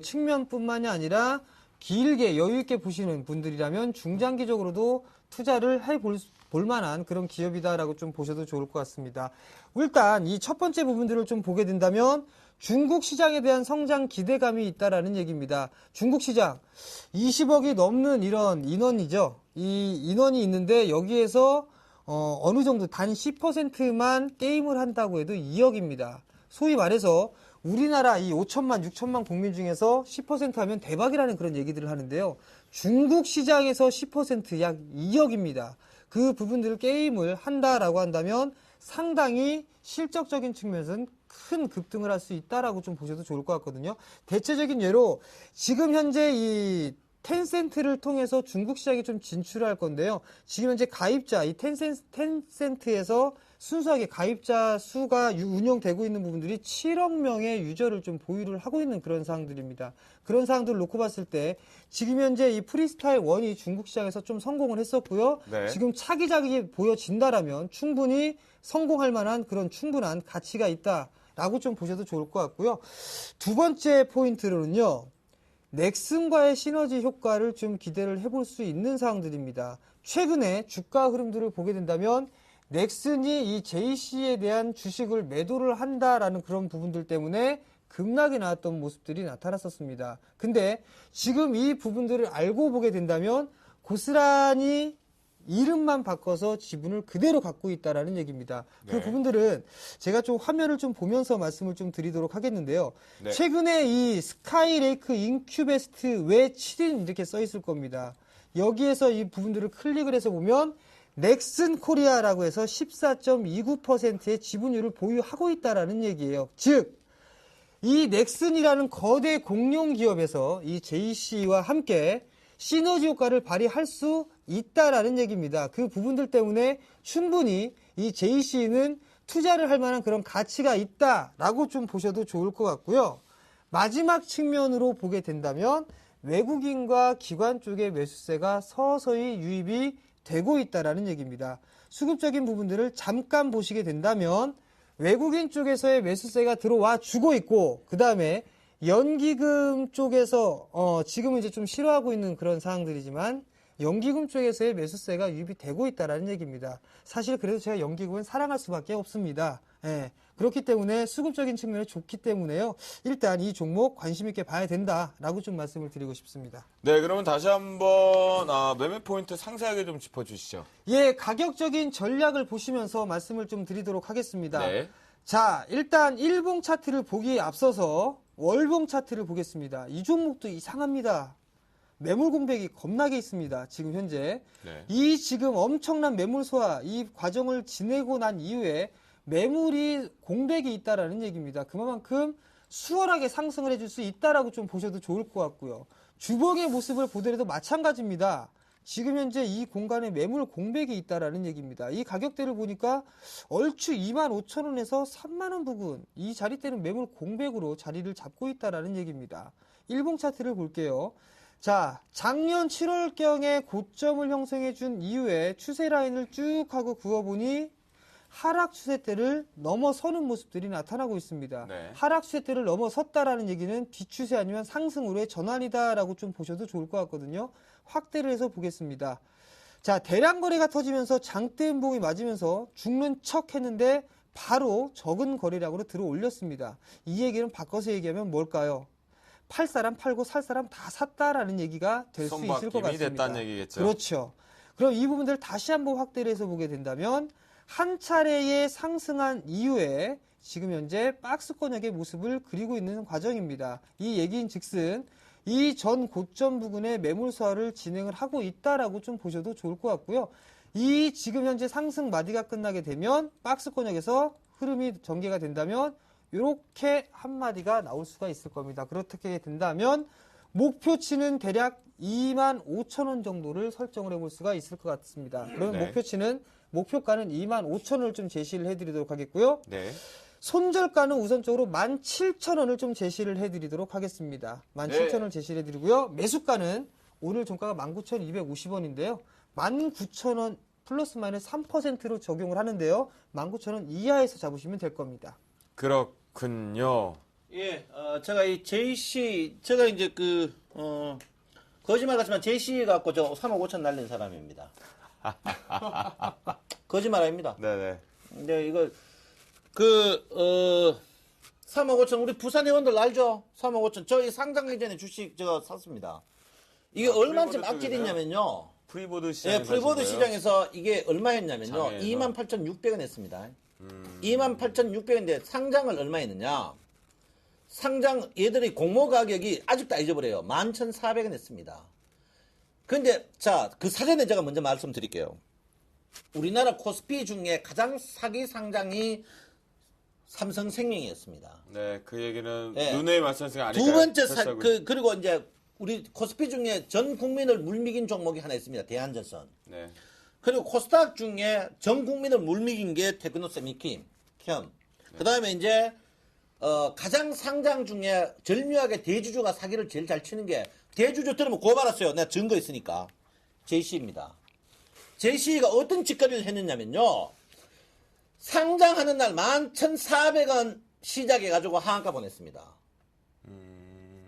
Speaker 4: 측면뿐만이 아니라 길게 여유 있게 보시는 분들이라면 중장기적으로도 투자를 해볼 만한 그런 기업이다라고 좀 보셔도 좋을 것 같습니다. 일단 이 첫 번째 부분들을 좀 보게 된다면 중국 시장에 대한 성장 기대감이 있다라는 얘기입니다. 중국 시장 20억이 넘는 이런 인원이죠. 이 인원이 있는데 여기에서 어느 정도 단 10%만 게임을 한다고 해도 2억입니다. 소위 말해서 우리나라 이 5천만, 6천만 국민 중에서 10% 하면 대박이라는 그런 얘기들을 하는데요. 중국 시장에서 10%약 2억입니다. 그 부분들을 게임을 한다라고 한다면 상당히 실적적인 측면에서는 큰 급등을 할 수 있다라고 좀 보셔도 좋을 것 같거든요. 대체적인 예로 지금 현재 이 텐센트를 통해서 중국 시장에 좀 진출할 건데요. 지금 현재 가입자, 이 텐센트에서 순수하게 가입자 수가 운영되고 있는 부분들이 7억 명의 유저를 좀 보유를 하고 있는 그런 사항들입니다. 그런 사항들을 놓고 봤을 때 지금 현재 이 프리스타일 1이 중국 시장에서 좀 성공을 했었고요.
Speaker 1: 네.
Speaker 4: 지금 차기작이 보여진다라면 충분히 성공할 만한 그런 충분한 가치가 있다라고 좀 보셔도 좋을 것 같고요. 두 번째 포인트로는요. 넥슨과의 시너지 효과를 좀 기대를 해볼 수 있는 사항들입니다. 최근에 주가 흐름들을 보게 된다면 넥슨이 이 JC에 대한 주식을 매도를 한다라는 그런 부분들 때문에 급락이 나왔던 모습들이 나타났었습니다. 근데 지금 이 부분들을 알고 보게 된다면 고스란히 이름만 바꿔서 지분을 그대로 갖고 있다라는 얘기입니다. 그
Speaker 1: 네.
Speaker 4: 부분들은 제가 좀 화면을 좀 보면서 말씀을 좀 드리도록 하겠는데요.
Speaker 1: 네.
Speaker 4: 최근에 이 스카이레이크 인큐베스트 외 7인 이렇게 써 있을 겁니다. 여기에서 이 부분들을 클릭을 해서 보면 넥슨 코리아라고 해서 14.29%의 지분율을 보유하고 있다라는 얘기예요. 즉, 이 넥슨이라는 거대 공룡 기업에서 이 JC와 함께 시너지 효과를 발휘할 수 있다라는 얘기입니다. 그 부분들 때문에 충분히 이 JC는 투자를 할 만한 그런 가치가 있다라고 좀 보셔도 좋을 것 같고요. 마지막 측면으로 보게 된다면 외국인과 기관 쪽의 매수세가 서서히 유입이 되고 있다라는 얘기입니다. 수급적인 부분들을 잠깐 보시게 된다면 외국인 쪽에서의 매수세가 들어와 주고 있고 그 다음에 연기금 쪽에서 지금은 이제 좀 싫어하고 있는 그런 상황들이지만 연기금 쪽에서의 매수세가 유입이 되고 있다라는 얘기입니다. 사실 그래도 제가 연기금은 사랑할 수밖에 없습니다. 예, 그렇기 때문에 수급적인 측면이 좋기 때문에요. 일단 이 종목 관심 있게 봐야 된다라고 좀 말씀을 드리고 싶습니다.
Speaker 1: 네, 그러면 다시 한번 매매 포인트 상세하게 좀 짚어주시죠.
Speaker 4: 예, 가격적인 전략을 보시면서 말씀을 좀 드리도록 하겠습니다.
Speaker 1: 네.
Speaker 4: 자, 일단 일봉 차트를 보기에 앞서서 월봉 차트를 보겠습니다. 이 종목도 이상합니다. 매물 공백이 겁나게 있습니다. 지금 현재.
Speaker 1: 네.
Speaker 4: 이 지금 엄청난 매물 소화 이 과정을 지내고 난 이후에 매물이 공백이 있다라는 얘기입니다. 그만큼 수월하게 상승을 해줄 수 있다라고 좀 보셔도 좋을 것 같고요. 주봉의 모습을 보더라도 마찬가지입니다. 지금 현재 이 공간에 매물 공백이 있다라는 얘기입니다. 이 가격대를 보니까 얼추 25,000원에서 3만원 부근 이 자리대는 매물 공백으로 자리를 잡고 있다라는 얘기입니다. 일봉 차트를 볼게요. 자, 작년 7월경에 고점을 형성해 준 이후에 추세 라인을 쭉 하고 그어보니 하락 추세대를 넘어서는 모습들이 나타나고 있습니다.
Speaker 1: 네.
Speaker 4: 하락 추세대를 넘어섰다라는 얘기는 뒤추세 아니면 상승으로의 전환이다라고 좀 보셔도 좋을 것 같거든요. 확대를 해서 보겠습니다. 자, 대량 거래가 터지면서 장대 음봉이 맞으면서 죽는 척 했는데 바로 적은 거래량으로 들어 올렸습니다. 이 얘기는 바꿔서 얘기하면 뭘까요? 팔 사람 팔고 살 사람 다 샀다라는 얘기가 될 수 있을 것
Speaker 1: 손바뀜이
Speaker 4: 같습니다.
Speaker 1: 됐다는 얘기겠죠.
Speaker 4: 그렇죠. 그럼 이 부분들을 다시 한번 확대를 해서 보게 된다면 한 차례의 상승한 이후에 지금 현재 박스권역의 모습을 그리고 있는 과정입니다. 이 얘기인 즉슨 이 전 고점 부근에 매물 소화를 진행을 하고 있다라고 좀 보셔도 좋을 것 같고요. 이 지금 현재 상승 마디가 끝나게 되면 박스권역에서 흐름이 전개가 된다면 이렇게 한 마디가 나올 수가 있을 겁니다. 그렇게 된다면 목표치는 대략 25,000원 정도를 설정을 해볼 수가 있을 것 같습니다. 그러면
Speaker 1: 네.
Speaker 4: 목표가는 25,000원을 좀 제시를 해드리도록 하겠고요.
Speaker 1: 네.
Speaker 4: 손절가는 우선적으로 17,000원을 좀 제시를 해드리도록 하겠습니다. 17,000원을 제시를 해드리고요. 매수가는 오늘 종가가 19,250원인데요. 19,000원 플러스 마이너스 3%로 적용을 하는데요. 19,000원 이하에서 잡으시면 될 겁니다.
Speaker 1: 그렇군요.
Speaker 3: 예, 제가 이 JC, 제가 이제 거짓말 같지만 JC 갖고 저 3억 5천 날린 사람입니다. 거짓말 아닙니다.
Speaker 1: 네네.
Speaker 3: 근데 이거, 3억 5천, 우리 부산 회원들 알죠? 3억 5천. 저희 상장하기 전에 주식 제가 샀습니다. 이게 얼마쯤
Speaker 1: 프리보드
Speaker 3: 악질이 있냐면요.
Speaker 1: 프리보드 시장.
Speaker 3: 예, 프리보드 시장에서 이게 얼마였냐면요.
Speaker 1: 장에서.
Speaker 3: 28,600원 했습니다. 28,600원인데 상장을 얼마 했느냐. 상장 얘들이 공모 가격이 아직도 안 잊어버려요. 11,400원 했습니다. 근데 자, 그 사전에 제가 먼저 말씀드릴게요. 우리나라 코스피 중에 가장 사기 상장이 삼성생명이었습니다.
Speaker 1: 네, 그 얘기는
Speaker 3: 예.
Speaker 1: 눈에 말씀하신 게 아닐까요?
Speaker 3: 두 번째
Speaker 1: 패스하고
Speaker 3: 그리고 이제 우리 코스피 중에 전 국민을 물미긴 종목이 하나 있습니다. 대한전선.
Speaker 1: 네.
Speaker 3: 그리고 코스닥 중에 전 국민을 물미긴 게 테크노 세미킴, 현. 그 다음에 이제, 가장 상장 중에 절묘하게 대주주가 사기를 제일 잘 치는 게, 대주주 들으면 고발했어요. 내가 증거 있으니까. JC입니다. JC가 어떤 짓거리를 했느냐면요. 상장하는 날 11,400원 시작해가지고 하한가 보냈습니다.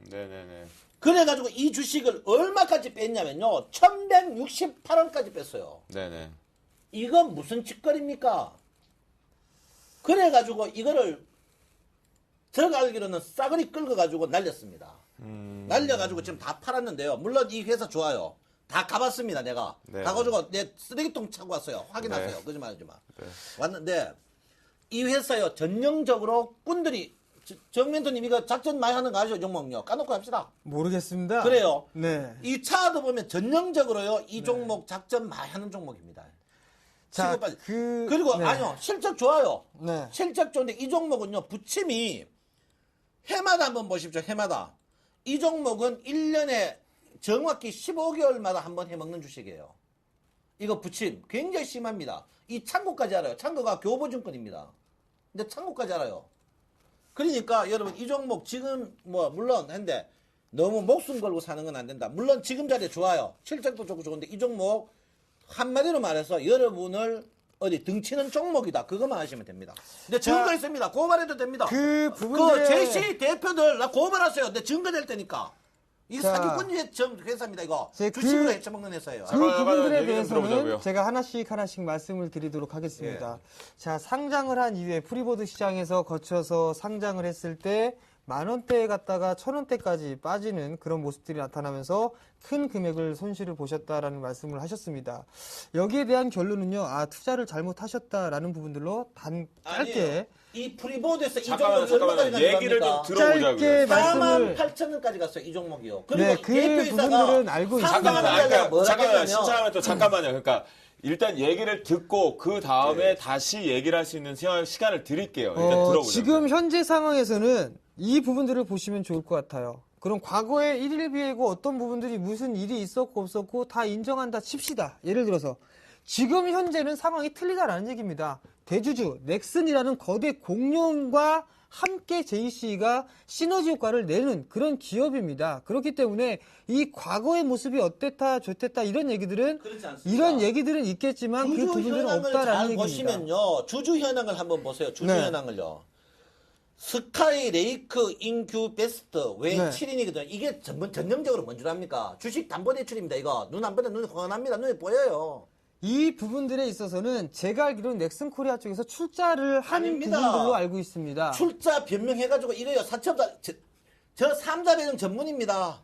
Speaker 1: 네네네.
Speaker 3: 그래가지고 이 주식을 얼마까지 뺐냐면요. 1,168원까지 뺐어요.
Speaker 1: 네네.
Speaker 3: 이건 무슨 짓거리입니까? 그래가지고 이거를 제가 알기로는 싸그리 끌어가지고 날렸습니다. 날려가지고 지금 다 팔았는데요. 물론 이 회사 좋아요. 다 가봤습니다, 내가.
Speaker 1: 네.
Speaker 3: 가가지고 내 쓰레기통 차고 왔어요. 확인하세요.
Speaker 1: 네.
Speaker 3: 거짓말 하지 마.
Speaker 1: 네.
Speaker 3: 왔는데 이 회사요. 전형적으로 꾼들이 정멘토님 이거 작전 많이 하는 거 아시죠? 종목요. 까놓고 합시다.
Speaker 4: 모르겠습니다.
Speaker 3: 그래요.
Speaker 4: 네.
Speaker 3: 이 차도 보면 전형적으로요. 이 종목 작전 많이 하는 종목입니다.
Speaker 4: 자,
Speaker 3: 치고 빠지-
Speaker 4: 그-
Speaker 3: 그리고
Speaker 4: 네.
Speaker 3: 아니요. 실적 좋아요.
Speaker 4: 네.
Speaker 3: 실적 좋은데 이 종목은요. 부침이 해마다 한번 보십시오. 해마다. 이 종목은 1년에 정확히 15개월마다 한번 해먹는 주식이에요. 이거 부침 굉장히 심합니다. 이 창고까지 알아요. 창고가 교보증권입니다. 근데 창고까지 알아요. 그러니까 여러분 이 종목 지금 뭐 물론 한데 너무 목숨 걸고 사는 건 안 된다. 물론 지금 자리에 좋아요. 실적도 좋고 좋은데 이 종목 한마디로 말해서 여러분을 어디 등치는 종목이다. 그것만 하시면 됩니다. 근데 증거
Speaker 4: 자,
Speaker 3: 있습니다. 고발해도 됩니다.
Speaker 4: 그 부분들의-
Speaker 3: JC 대표들 나 고발하세요. 내 증거 될 테니까. 이
Speaker 4: 자,
Speaker 3: 사기꾼 회사입니다. 이거
Speaker 4: 제
Speaker 3: 주식으로
Speaker 4: 그-
Speaker 3: 해쳐먹는 회사예요.
Speaker 4: 그
Speaker 1: 잠깐만,
Speaker 4: 부분들에
Speaker 1: 얘기 좀
Speaker 4: 대해서는
Speaker 1: 들어보자고요.
Speaker 4: 제가 하나씩 말씀을 드리도록 하겠습니다.
Speaker 3: 예.
Speaker 4: 자, 상장을 한 이후에 프리보드 시장에서 거쳐서 상장을 했을 때 10,000원대에 갔다가 1,000원대까지 빠지는 그런 모습들이 나타나면서 큰 금액을 손실을 보셨다라는 말씀을 하셨습니다. 여기에 대한 결론은요, 투자를 잘못하셨다라는 부분들로 짧게
Speaker 3: 아니에요. 이 프리보드에서 이
Speaker 1: 잠깐만요,
Speaker 3: 종목이 얼마까지
Speaker 1: 잠깐만요. 얘기를 좀
Speaker 3: 가져갑니까?
Speaker 1: 들어보자고요.
Speaker 4: 짧게 말씀을
Speaker 3: 48,000원까지 갔어요. 이 종목이요. 그리고
Speaker 4: 네, 그
Speaker 3: 대표이사가
Speaker 4: 부분들은 알고 있습니다.
Speaker 1: 잠깐만요.
Speaker 3: 상장하자마자 뭐라
Speaker 1: 잠깐만요.
Speaker 3: 했냐면
Speaker 1: 신청하면 또 잠깐만요. 그러니까 일단 얘기를 듣고 그 다음에
Speaker 3: 네.
Speaker 1: 다시 얘기를 할 수 있는 시간을 드릴게요. 일단 들어보자고요.
Speaker 4: 지금 현재 상황에서는 이 부분들을 보시면 좋을 것 같아요. 그럼 과거에 1일 비해고 어떤 부분들이 무슨 일이 있었고 없었고 다 인정한다 칩시다. 예를 들어서 지금 현재는 상황이 틀리다라는 얘기입니다. 대주주 넥슨이라는 거대 공룡과 함께 JC가 시너지 효과를 내는 그런 기업입니다. 그렇기 때문에 이 과거의 모습이 어땠다 좋댔다 이런 얘기들은
Speaker 3: 그렇지 않습니다.
Speaker 4: 이런 얘기들은 있겠지만 그
Speaker 3: 주주
Speaker 4: 부분들은
Speaker 3: 현황을
Speaker 4: 없다라는
Speaker 3: 잘
Speaker 4: 얘기입니다.
Speaker 3: 보시면요. 주주 현황을 한번 보세요. 주주
Speaker 4: 네.
Speaker 3: 현황을요. 스카이 레이크 인큐 베스트 왜
Speaker 4: 네.
Speaker 3: 7인이거든요. 이게 전형적으로 뭔 줄 압니까? 주식 담보대출입니다. 이거 눈 안 보면 눈이 환합니다. 눈에 보여요.
Speaker 4: 이 부분들에 있어서는 제가 알기로는 넥슨 코리아 쪽에서 출자를 한
Speaker 3: 아닙니다.
Speaker 4: 부분들로 알고 있습니다.
Speaker 3: 출자 변명해가지고 이래요. 사채업자 저 3자 배정 전문입니다.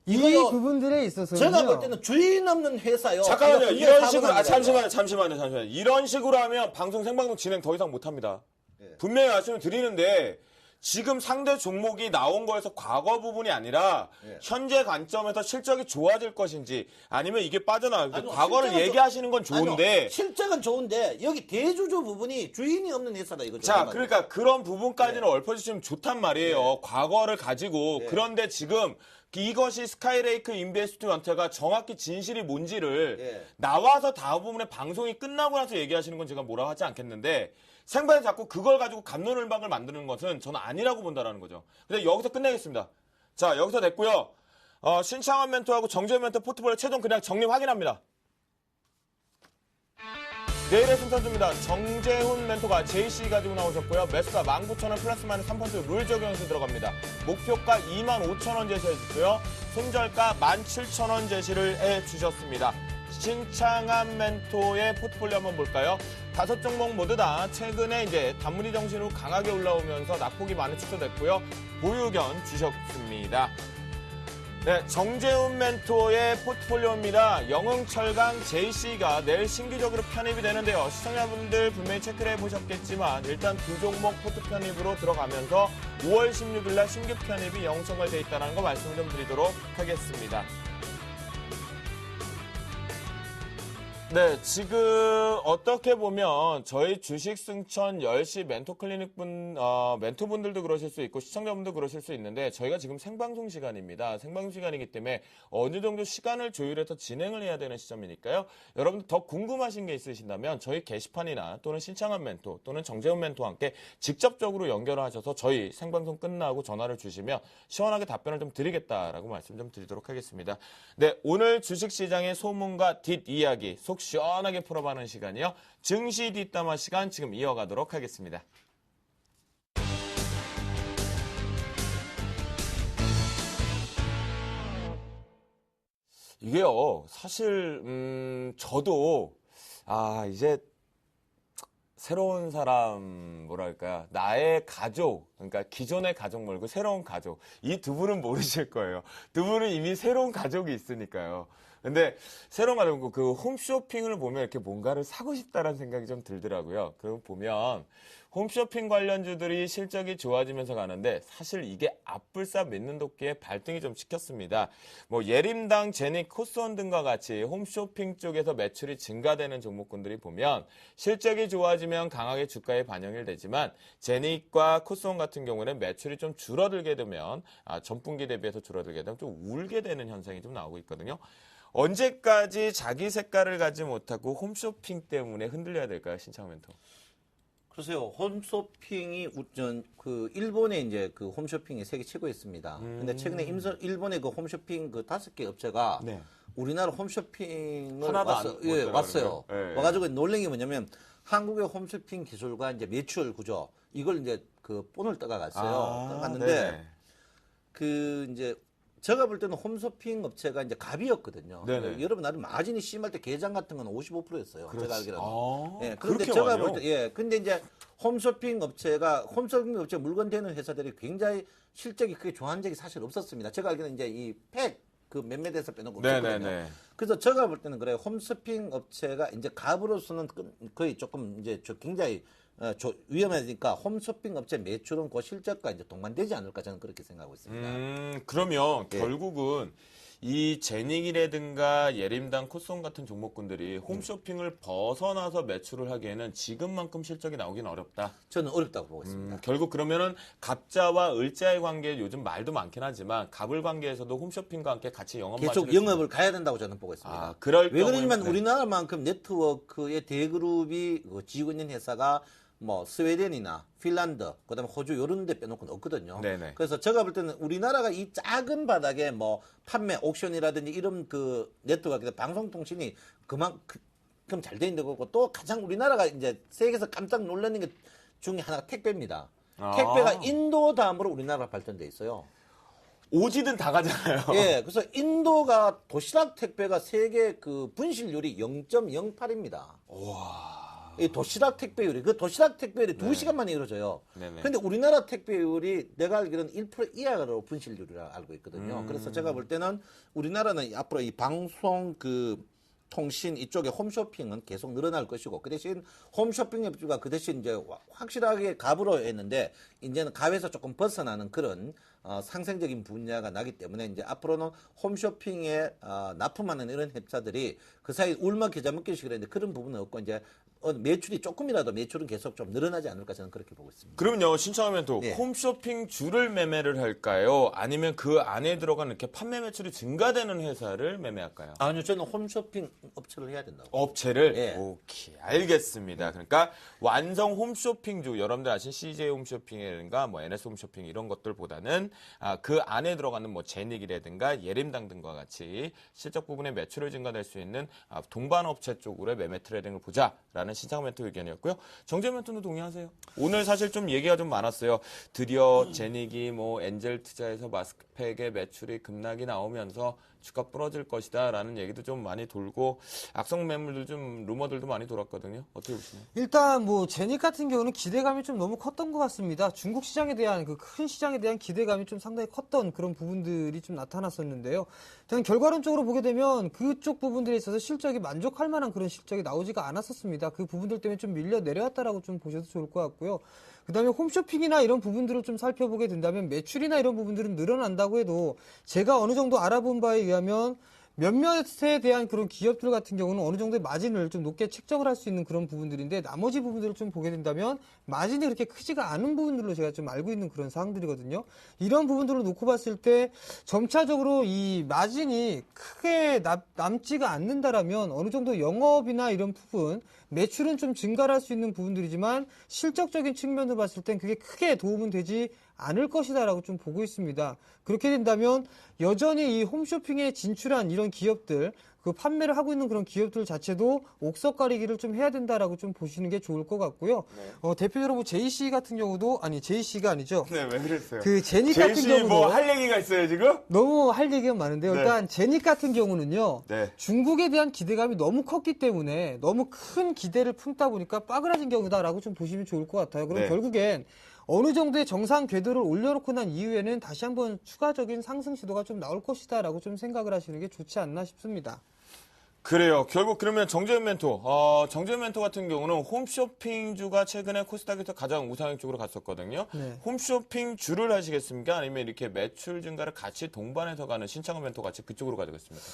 Speaker 4: 이
Speaker 3: 이거요.
Speaker 4: 부분들에 있어서는
Speaker 3: 제가 볼 때는 주인 없는 회사요.
Speaker 1: 잠깐만요.
Speaker 3: 이거
Speaker 1: 이런
Speaker 3: 사고
Speaker 1: 식으로
Speaker 3: 납니다, 이거.
Speaker 1: 잠시만요. 이런 식으로 하면 방송 생방송 진행 더 이상 못 합니다.
Speaker 3: 예.
Speaker 1: 분명히 말씀을 드리는데 지금 상대 종목이 나온 거에서 과거 부분이 아니라
Speaker 3: 예.
Speaker 1: 현재 관점에서 실적이 좋아질 것인지 아니면 이게 빠져나갈 때
Speaker 3: 아니요,
Speaker 1: 과거를
Speaker 3: 실적은
Speaker 1: 얘기하시는 건 좋은데
Speaker 3: 아니요, 실적은 좋은데 여기 대주주 부분이 주인이 없는 회사다 이거죠.
Speaker 1: 자, 그러니까 그런 부분까지는 얽혀주시면 좋단 말이에요. 과거를 가지고.
Speaker 3: 네.
Speaker 1: 그런데 지금 이것이 스카이레이크 인베스트먼트가 정확히 진실이 뭔지를
Speaker 3: 네.
Speaker 1: 나와서 다음 부분에 방송이 끝나고 나서 얘기하시는 건 제가 뭐라 하지 않겠는데 생방에 자꾸 그걸 가지고 갑론을박을 만드는 것은 저는 아니라고 본다라는 거죠. 근데 여기서 끝내겠습니다. 자, 여기서 됐고요. 신창원 멘토하고 정재훈 멘토 포트폴리오 최종 그냥 정리 확인합니다. 내일의 순서입니다. 정재훈 멘토가 JC 가지고 나오셨고요. 매수가 19,000원 플러스 마이너스 3% 룰 적용해서 들어갑니다. 목표가 25,000원 제시해 주고요. 손절가 17,000원 제시를 해주셨습니다. 신창한 멘토의 포트폴리오 한번 볼까요? 5종목 모두 다 최근에 이제 단문이 정신으로 강하게 올라오면서 낙폭이 많이 축소됐고요. 보유 의견 주셨습니다. 네, 정재훈 멘토의 포트폴리오입니다. 영흥철강 JC가 내일 신규적으로 편입이 되는데요. 시청자분들 분명히 체크를 해보셨겠지만 일단 두 종목 포트 편입으로 들어가면서 5월 16일 날 신규 편입이 영성화 되어 있다는 거 말씀을 좀 드리도록 하겠습니다. 네, 지금 어떻게 보면 저희 주식 승천 10시 멘토 클리닉 멘토분들도 그러실 수 있고 시청자분도 그러실 수 있는데 저희가 지금 생방송 시간입니다. 생방송 시간이기 때문에 어느 정도 시간을 조율해서 진행을 해야 되는 시점이니까요. 여러분들 더 궁금하신 게 있으신다면 저희 게시판이나 또는 신창한 멘토 또는 정재훈 멘토와 함께 직접적으로 연결을 하셔서 저희 생방송 끝나고 전화를 주시면 시원하게 답변을 좀 드리겠다라고 말씀 좀 드리도록 하겠습니다. 네, 오늘 주식시장의 소문과 뒷이야기 속 시원하게 풀어가는 시간이요. 증시 뒷담화 시간 지금 이어가도록 하겠습니다. 이게요, 사실 저도 이제 새로운 사람, 뭐랄까, 나의 가족, 그러니까 기존의 가족 말고 새로운 가족, 이 두 분은 모르실 거예요. 두 분은 이미 새로운 가족이 있으니까요. 근데 새로운 가족, 그 홈쇼핑을 보면 이렇게 뭔가를 사고 싶다라는 생각이 좀 들더라고요. 그럼 보면 홈쇼핑 관련주들이 실적이 좋아지면서 가는데 사실 이게 앞불사 믿는 도끼에 발등이 좀 찍혔습니다. 뭐 예림당, 제닉, 코스원 등과 같이 홈쇼핑 쪽에서 매출이 증가되는 종목군들이 보면 실적이 좋아지면 강하게 주가에 반영이 되지만 제닉과 코스원 같은 경우는 매출이 좀 줄어들게 되면 전분기 대비해서 줄어들게 되면 좀 울게 되는 현상이 좀 나오고 있거든요. 언제까지 자기 색깔을 가지 못하고 홈쇼핑 때문에 흔들려야 될까요, 신창원 멘토?
Speaker 3: 글쎄요, 홈쇼핑이 일본의 이제 그 홈쇼핑이 세계 최고였습니다. 근데 최근에 일본의 그 홈쇼핑 그 5개 업체가
Speaker 1: 네.
Speaker 3: 우리나라 홈쇼핑을
Speaker 1: 하나도
Speaker 3: 왔어요.
Speaker 1: 네.
Speaker 3: 와가지고 놀란 게 뭐냐면 한국의 홈쇼핑 기술과 이제 매출 구조 이걸 이제 그 본을 떠가갔어요. 떠갔는데
Speaker 1: 네네.
Speaker 3: 그 이제 제가 볼 때는 홈쇼핑 업체가 이제 갑이었거든요.
Speaker 1: 네네.
Speaker 3: 여러분 나름 마진이 심할 때 게장 같은 건 55%였어요. 제가 알기로는. 예, 그런데
Speaker 1: 그렇게
Speaker 3: 제가
Speaker 1: 많이요?
Speaker 3: 볼 때, 근데 이제 홈쇼핑 업체 물건 되는 회사들이 굉장히 실적이 크게 좋아한 적이 사실 없었습니다. 제가 알기로는 이제 이 그 몇몇에서 빼놓고 없었거든요.
Speaker 1: 네네네.
Speaker 3: 그래서 제가 볼 때는 그래요. 홈쇼핑 업체가 이제 갑으로서는 거의 조금 이제 굉장히 위험하니까 홈쇼핑 업체 매출은 그 실적과 이제 동반되지 않을까 저는 그렇게 생각하고 있습니다.
Speaker 1: 그러면
Speaker 3: 예.
Speaker 1: 결국은 이 제닉이라든가 예림당, 코스온 같은 종목군들이 홈쇼핑을 벗어나서 매출을 하기에는 지금만큼 실적이 나오긴 어렵다.
Speaker 3: 저는 어렵다고 보고 있습니다.
Speaker 1: 결국 그러면은 갑자와 을자의 관계 요즘 말도 많긴 하지만 갑을 관계에서도 홈쇼핑과 함께 같이 영업
Speaker 3: 계속 영업을 가야 된다고 저는 보고 있습니다.
Speaker 1: 그럴
Speaker 3: 왜
Speaker 1: 경우에는-
Speaker 3: 그러냐면
Speaker 1: 네.
Speaker 3: 우리나라만큼 네트워크의 대그룹이 지고 있는 회사가 뭐 스웨덴이나 핀란드, 그다음에 호주 이런 데 빼놓고는 없거든요.
Speaker 1: 네네.
Speaker 3: 그래서 제가 볼 때는 우리나라가 이 작은 바닥에 뭐 판매, 옥션이라든지 이런 그 네트워크, 방송통신이 그만큼 잘 돼 있는 거고 또 가장 우리나라가 이제 세계에서 깜짝 놀라는 게 중에 하나가 택배입니다. 택배가 인도 다음으로 우리나라 발전돼 있어요.
Speaker 1: 오지든 다 가잖아요.
Speaker 3: 예, 그래서 인도가 도시락 택배가 세계 그 분실률이 0.08입니다.
Speaker 1: 와.
Speaker 3: 이 도시락 택배율이, 그 도시락 택배율이 2시간 만에 이루어져요.
Speaker 1: 네네.
Speaker 3: 근데 우리나라 택배율이 내가 알기로는 1% 이하로 분실률이라 알고 있거든요. 그래서 제가 볼 때는 우리나라는 앞으로 이 방송 통신 이쪽에 홈쇼핑은 계속 늘어날 것이고 그 대신 홈쇼핑 업주가 그 대신 이제 확실하게 갑으로 했는데 이제는 갑에서 조금 벗어나는 그런 상생적인 분야가 나기 때문에 이제 앞으로는 홈쇼핑에 납품하는 이런 회사들이 그 사이 울마 계좌 묶기식으로 했는데 그런 부분은 없고 이제 매출이 조금이라도 매출은 계속 좀 늘어나지 않을까 저는 그렇게 보고 있습니다.
Speaker 1: 그러면요, 신청하면 또
Speaker 3: 예.
Speaker 1: 홈쇼핑 주를 매매를 할까요? 아니면 그 안에 들어간 이렇게 판매 매출이 증가되는 회사를 매매할까요?
Speaker 3: 아니요, 저는 홈쇼핑 업체를 해야 된다고.
Speaker 1: 업체를?
Speaker 3: 예.
Speaker 1: 오케이, 알겠습니다. 그러니까 완성 홈쇼핑주, 여러분들 아신 CJ 홈쇼핑이라든가 뭐 NS 홈쇼핑 이런 것들보다는 그 안에 들어가는 뭐 제닉이라든가 예림당 등과 같이 실적 부분의 매출을 증가될 수 있는 동반 업체 쪽으로의 매매 트레이딩을 보자라는 신상 멘트 의견이었고요. 정재 멘트도 동의하세요? 오늘 사실 좀 얘기가 좀 많았어요. 드디어 제닉이 뭐 엔젤 투자에서 마스크팩의 매출이 급락이 나오면서 주가 부러질 것이다라는 얘기도 좀 많이 돌고 악성 매물들 좀 루머들도 많이 돌았거든요. 어떻게 보시나요?
Speaker 4: 일단 뭐 제닉 같은 경우는 기대감이 좀 너무 컸던 것 같습니다. 중국 시장에 대한 그 큰 시장에 대한 기대감이 좀 상당히 컸던 그런 부분들이 좀 나타났었는데요. 저는 결과론적으로 보게 되면 그쪽 부분들에 있어서 실적이 만족할 만한 그런 실적이 나오지가 않았었습니다. 그 부분들 때문에 좀 밀려 내려왔다라고 좀 보셔도 좋을 것 같고요. 그다음에 홈쇼핑이나 이런 부분들을 좀 살펴보게 된다면 매출이나 이런 부분들은 늘어난다고 해도 제가 어느 정도 알아본 바에 의하면 몇몇에 대한 그런 기업들 같은 경우는 어느 정도의 마진을 좀 높게 책정을 할 수 있는 그런 부분들인데 나머지 부분들을 좀 보게 된다면 마진이 그렇게 크지가 않은 부분들로 제가 좀 알고 있는 그런 사항들이거든요. 이런 부분들을 놓고 봤을 때 점차적으로 이 마진이 크게 남지가 않는다라면 어느 정도 영업이나 이런 부분 매출은 좀 증가를 할 수 있는 부분들이지만 실적적인 측면으로 봤을 땐 그게 크게 도움은 되지 않을 것이다라고 좀 보고 있습니다. 그렇게 된다면 여전히 이 홈쇼핑에 진출한 이런 기업들, 그 판매를 하고 있는 그런 기업들 자체도 옥석 가리기를 좀 해야 된다라고 좀 보시는 게 좋을 것 같고요. 대표적으로 뭐 JC 같은 경우도 JC가 아니죠.
Speaker 1: 네, 왜 그랬어요?
Speaker 4: 그 제닉 같은 경우도
Speaker 1: 뭐 할 얘기가 있어요 지금?
Speaker 4: 너무 할 얘기가 많은데요.
Speaker 1: 네.
Speaker 4: 일단 제닉 같은 경우는요.
Speaker 1: 네.
Speaker 4: 중국에 대한 기대감이 너무 컸기 때문에 너무 큰 기대를 품다 보니까 빠그라진 경우다라고 좀 보시면 좋을 것 같아요. 그럼
Speaker 1: 네.
Speaker 4: 결국엔 어느 정도의 정상 궤도를 올려놓고 난 이후에는 다시 한번 추가적인 상승 시도가 좀 나올 것이다라고 좀 생각을 하시는 게 좋지 않나 싶습니다.
Speaker 1: 그래요. 결국 그러면 정재현 멘토, 정재현 멘토 같은 경우는 홈쇼핑주가 최근에 코스닥에서 가장 우상향 쪽으로 갔었거든요.
Speaker 4: 네.
Speaker 1: 홈쇼핑주를 하시겠습니까? 아니면 이렇게 매출 증가를 같이 동반해서 가는 신창원 멘토 같이 그쪽으로 가겠습니까?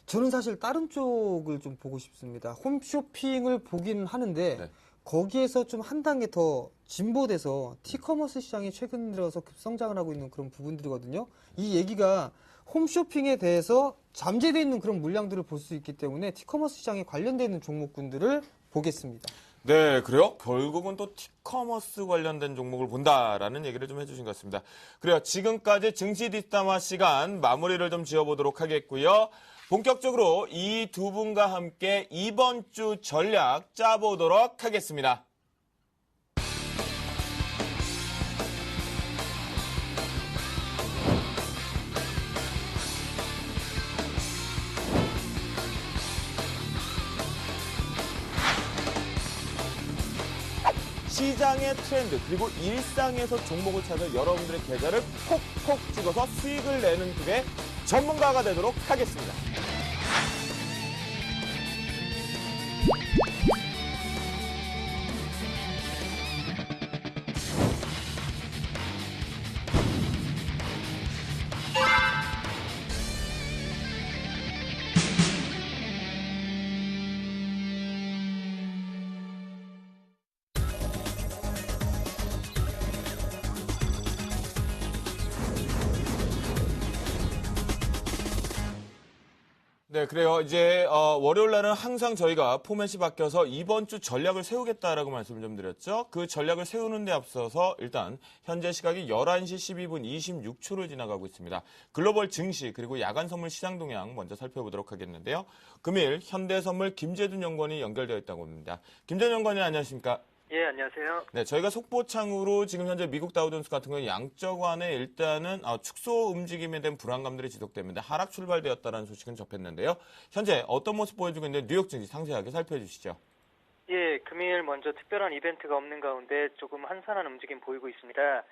Speaker 4: 저는 사실 다른 쪽을 좀 보고 싶습니다. 홈쇼핑을 보긴 하는데
Speaker 1: 네.
Speaker 4: 거기에서 좀 한 단계 더 진보돼서 티커머스 시장이 최근 들어서 급성장을 하고 있는 그런 부분들이거든요. 이 얘기가 홈쇼핑에 대해서 잠재되어 있는 그런 물량들을 볼 수 있기 때문에 티커머스 시장에 관련되어 있는 종목군들을 보겠습니다.
Speaker 1: 네, 그래요? 결국은 또 티커머스 관련된 종목을 본다라는 얘기를 좀 해주신 것 같습니다. 그래요. 지금까지 증시 뒷담화 시간 마무리를 좀 지어보도록 하겠고요. 본격적으로 이 두 분과 함께 이번 주 전략 짜보도록 하겠습니다. 시장의 트렌드 그리고 일상에서 종목을 찾아 여러분들의 계좌를 콕콕 찍어서 수익을 내는 쪽의 전문가가 되도록 하겠습니다. 네, 그래요. 이제 월요일 날은 항상 저희가 포맷이 바뀌어서 이번 주 전략을 세우겠다라고 말씀을 좀 드렸죠. 그 전략을 세우는 데 앞서서 일단 현재 시각이 11시 12분 26초를 지나가고 있습니다. 글로벌 증시 그리고 야간 선물 시장 동향 먼저 살펴보도록 하겠는데요. 금일 현대선물 김재준 연구원이 연결되어 있다고 합니다. 김재준 연구원님 안녕하십니까?
Speaker 5: 예, 안녕하세요.
Speaker 1: 네, 저희가 속보창으로 지금 현재 미국 다우존스 같은 경우 양적완에 일단은 축소 움직임에 대한 불안감들이 지속됩니다. 하락 출발되었다는 소식은 접했는데요. 현재 어떤 모습 보여주고 있는데 뉴욕 증시 상세하게 살펴주시죠.
Speaker 5: 예, 금일 먼저 특별한 이벤트가 없는 가운데 조금 한산한 움직임 보이고 있습니다.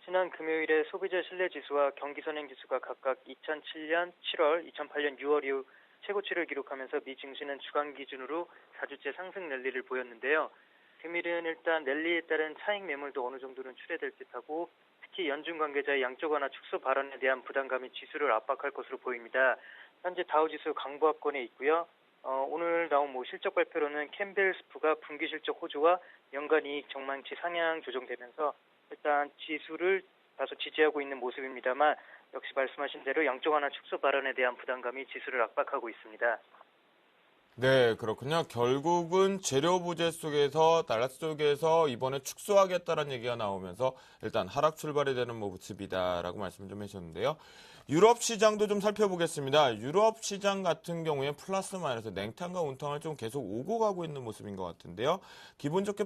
Speaker 5: 지난 금요일에 소비자 신뢰지수와 경기선행지수가 각각 2007년 7월, 2008년 6월 이후 최고치를 기록하면서 미 증시는 주간 기준으로 4주째 상승 랠리를 보였는데요. 금일은 일단 랠리에 따른 차익 매물도 어느 정도는 출회될 듯하고 특히 연준 관계자의 양적 완화 축소 발언에 대한 부담감이 지수를 압박할 것으로 보입니다. 현재 다우지수 강보합권에 있고요. 오늘 나온 실적 발표로는 캠벨 스프가 분기 실적 호조와 연간 이익 전망치 상향 조정되면서 일단 지수를 다소 지지하고 있는 모습입니다만 역시 말씀하신 대로 양적 완화 축소 발언에 대한 부담감이 지수를 압박하고 있습니다.
Speaker 1: 네, 그렇군요. 결국은 재료 부재 속에서 달러스 쪽에서 이번에 축소하겠다는 얘기가 나오면서 일단 하락 출발이 되는 모습이다라고 말씀 좀 해주셨는데요. 유럽 시장도 좀 살펴보겠습니다. 유럽 시장 같은 경우에 플러스 마이너스 냉탕과 온탕을 좀 계속 오고 가고 있는 모습인 것 같은데요. 기분 좋게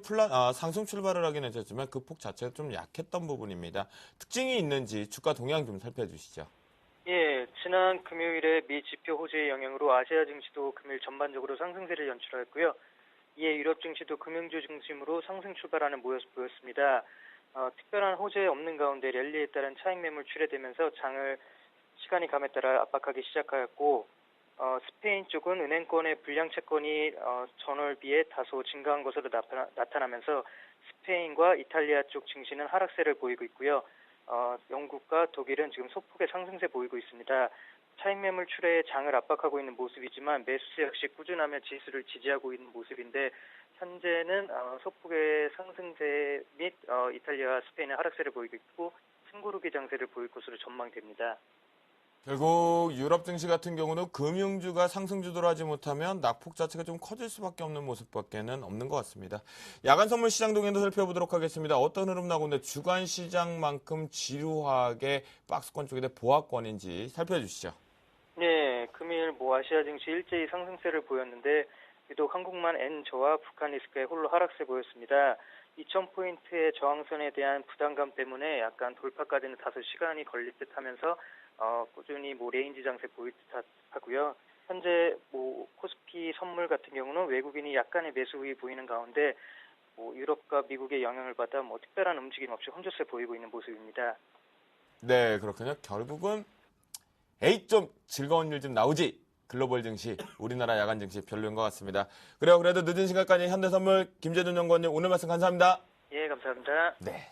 Speaker 1: 상승 출발을 하긴 했었지만 그 폭 자체가 좀 약했던 부분입니다. 특징이 있는지 주가 동향 좀 살펴주시죠.
Speaker 5: 예, 지난 금요일에 미 지표 호재의 영향으로 아시아 증시도 금요일 전반적으로 상승세를 연출하였고요. 이에 유럽 증시도 금융주 중심으로 상승 출발하는 모습 보였습니다. 특별한 호재 없는 가운데 랠리에 따른 차익 매물 출회되면서 장을 시간이 감에 따라 압박하기 시작하였고, 스페인 쪽은 은행권의 불량 채권이 전월 비해 다소 증가한 것으로 나타나면서 스페인과 이탈리아 쪽 증시는 하락세를 보이고 있고요. 영국과 독일은 지금 소폭의 상승세 보이고 있습니다. 차익 매물 출회에 장을 압박하고 있는 모습이지만 매수세 역시 꾸준하며 지수를 지지하고 있는 모습인데 현재는 소폭의 상승세 및 이탈리아와 스페인의 하락세를 보이고 있고 숨고르기 장세를 보일 것으로 전망됩니다.
Speaker 1: 결국 유럽 증시 같은 경우는 금융주가 상승 주도를 하지 못하면 낙폭 자체가 좀 커질 수밖에 없는 모습밖에는 없는 것 같습니다. 야간 선물 시장 동향도 살펴보도록 하겠습니다. 어떤 흐름 나오는데 주간 시장만큼 지루하게 박스권 쪽에 보합권인지 살펴주시죠.
Speaker 5: 네, 금일 아시아 증시 일제히 상승세를 보였는데 유독 한국만 N저와 북한 리스크의 홀로 하락세 보였습니다. 2000포인트의 저항선에 대한 부담감 때문에 약간 돌파까지는 다소 시간이 걸릴 듯 하면서 꾸준히 레인지 장세 보일 듯 하고요. 현재 코스피 선물 같은 경우는 외국인이 약간의 매수 우위 보이는 가운데 유럽과 미국의 영향을 받아 특별한 움직임 없이 혼조세 보이고 있는 모습입니다.
Speaker 1: 네, 그렇군요. 결국은 좀 즐거운 일 좀 나오지. 글로벌 증시, 우리나라 야간 증시 별로인 것 같습니다. 그래요. 그래도 늦은 시간까지 현대선물 김재준 연구원님 오늘 말씀 감사합니다.
Speaker 5: 예, 감사합니다.
Speaker 1: 네.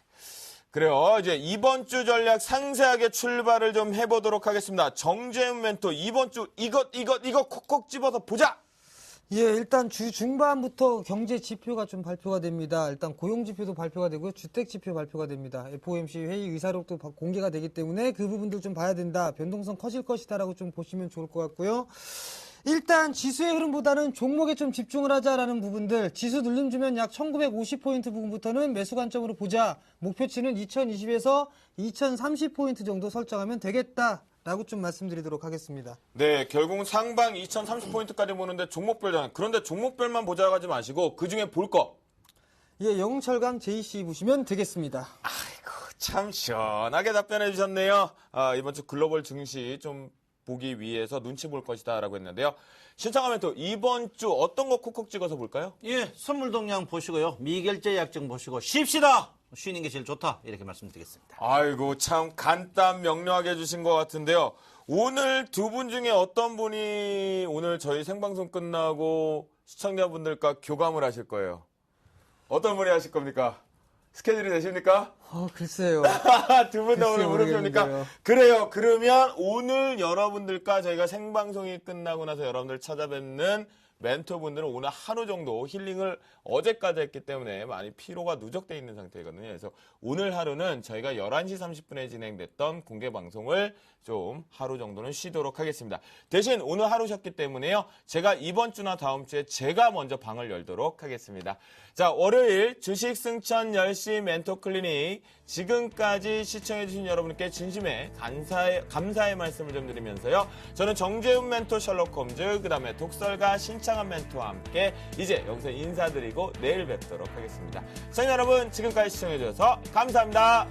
Speaker 1: 그래요. 이제 이번 주 전략 상세하게 출발을 좀 해보도록 하겠습니다. 정재훈 멘토 이번 주 이것 콕콕 집어서 보자.
Speaker 4: 예, 일단 주 중반부터 경제 지표가 좀 발표가 됩니다. 일단 고용 지표도 발표가 되고요. 주택 지표 발표가 됩니다. FOMC 회의 의사록도 공개가 되기 때문에 그 부분들 좀 봐야 된다. 변동성 커질 것이다라고 좀 보시면 좋을 것 같고요. 일단 지수의 흐름보다는 종목에 좀 집중을 하자라는 부분들. 지수 눌림 주면 약 1950포인트 부분부터는 매수 관점으로 보자. 목표치는 2020에서 2030포인트 정도 설정하면 되겠다. 라고 좀 말씀드리도록 하겠습니다.
Speaker 1: 네, 결국은 상방 2030포인트까지 보는데 종목별잖아요. 그런데 종목별만 보자 가지 마시고 그중에 볼 거.
Speaker 4: 예, 영웅철강 JC 보시면 되겠습니다.
Speaker 1: 아이고, 참 시원하게 답변해 주셨네요. 이번 주 글로벌 증시 좀 보기 위해서 눈치 볼 것이다 라고 했는데요. 신청하면 또 이번 주 어떤 거 콕콕 찍어서 볼까요?
Speaker 3: 예, 선물 동향 보시고요. 미결제 약정 보시고 쉽시다. 쉬는 게 제일 좋다. 이렇게 말씀드리겠습니다.
Speaker 1: 아이고, 참 간단 명료하게 해주신 것 같은데요. 오늘 두 분 중에 어떤 분이 오늘 저희 생방송 끝나고 시청자분들과 교감을 하실 거예요? 어떤 분이 하실 겁니까? 스케줄이 되십니까?
Speaker 4: 글쎄요.
Speaker 1: 두 분 다 오늘 물음표입니까? 그래요. 그러면 오늘 여러분들과 저희가 생방송이 끝나고 나서 여러분들 찾아뵙는 멘토분들은 오늘 하루 정도 힐링을 어제까지 했기 때문에 많이 피로가 누적되어 있는 상태거든요. 그래서 오늘 하루는 저희가 11시 30분에 진행됐던 공개 방송을 좀 하루 정도는 쉬도록 하겠습니다. 대신 오늘 하루 쉬었기 때문에요. 제가 이번 주나 다음 주에 제가 먼저 방을 열도록 하겠습니다. 자, 월요일 주식 승천 10시 멘토 클리닉 지금까지 시청해주신 여러분께 진심의 감사의 말씀을 좀 드리면서요. 저는 정재훈 멘토 셜록 홈즈 그다음에 독설가 신창한 멘토와 함께 이제 여기서 인사드리고 내일 뵙도록 하겠습니다. 시청자 여러분 지금까지 시청해주셔서 감사합니다.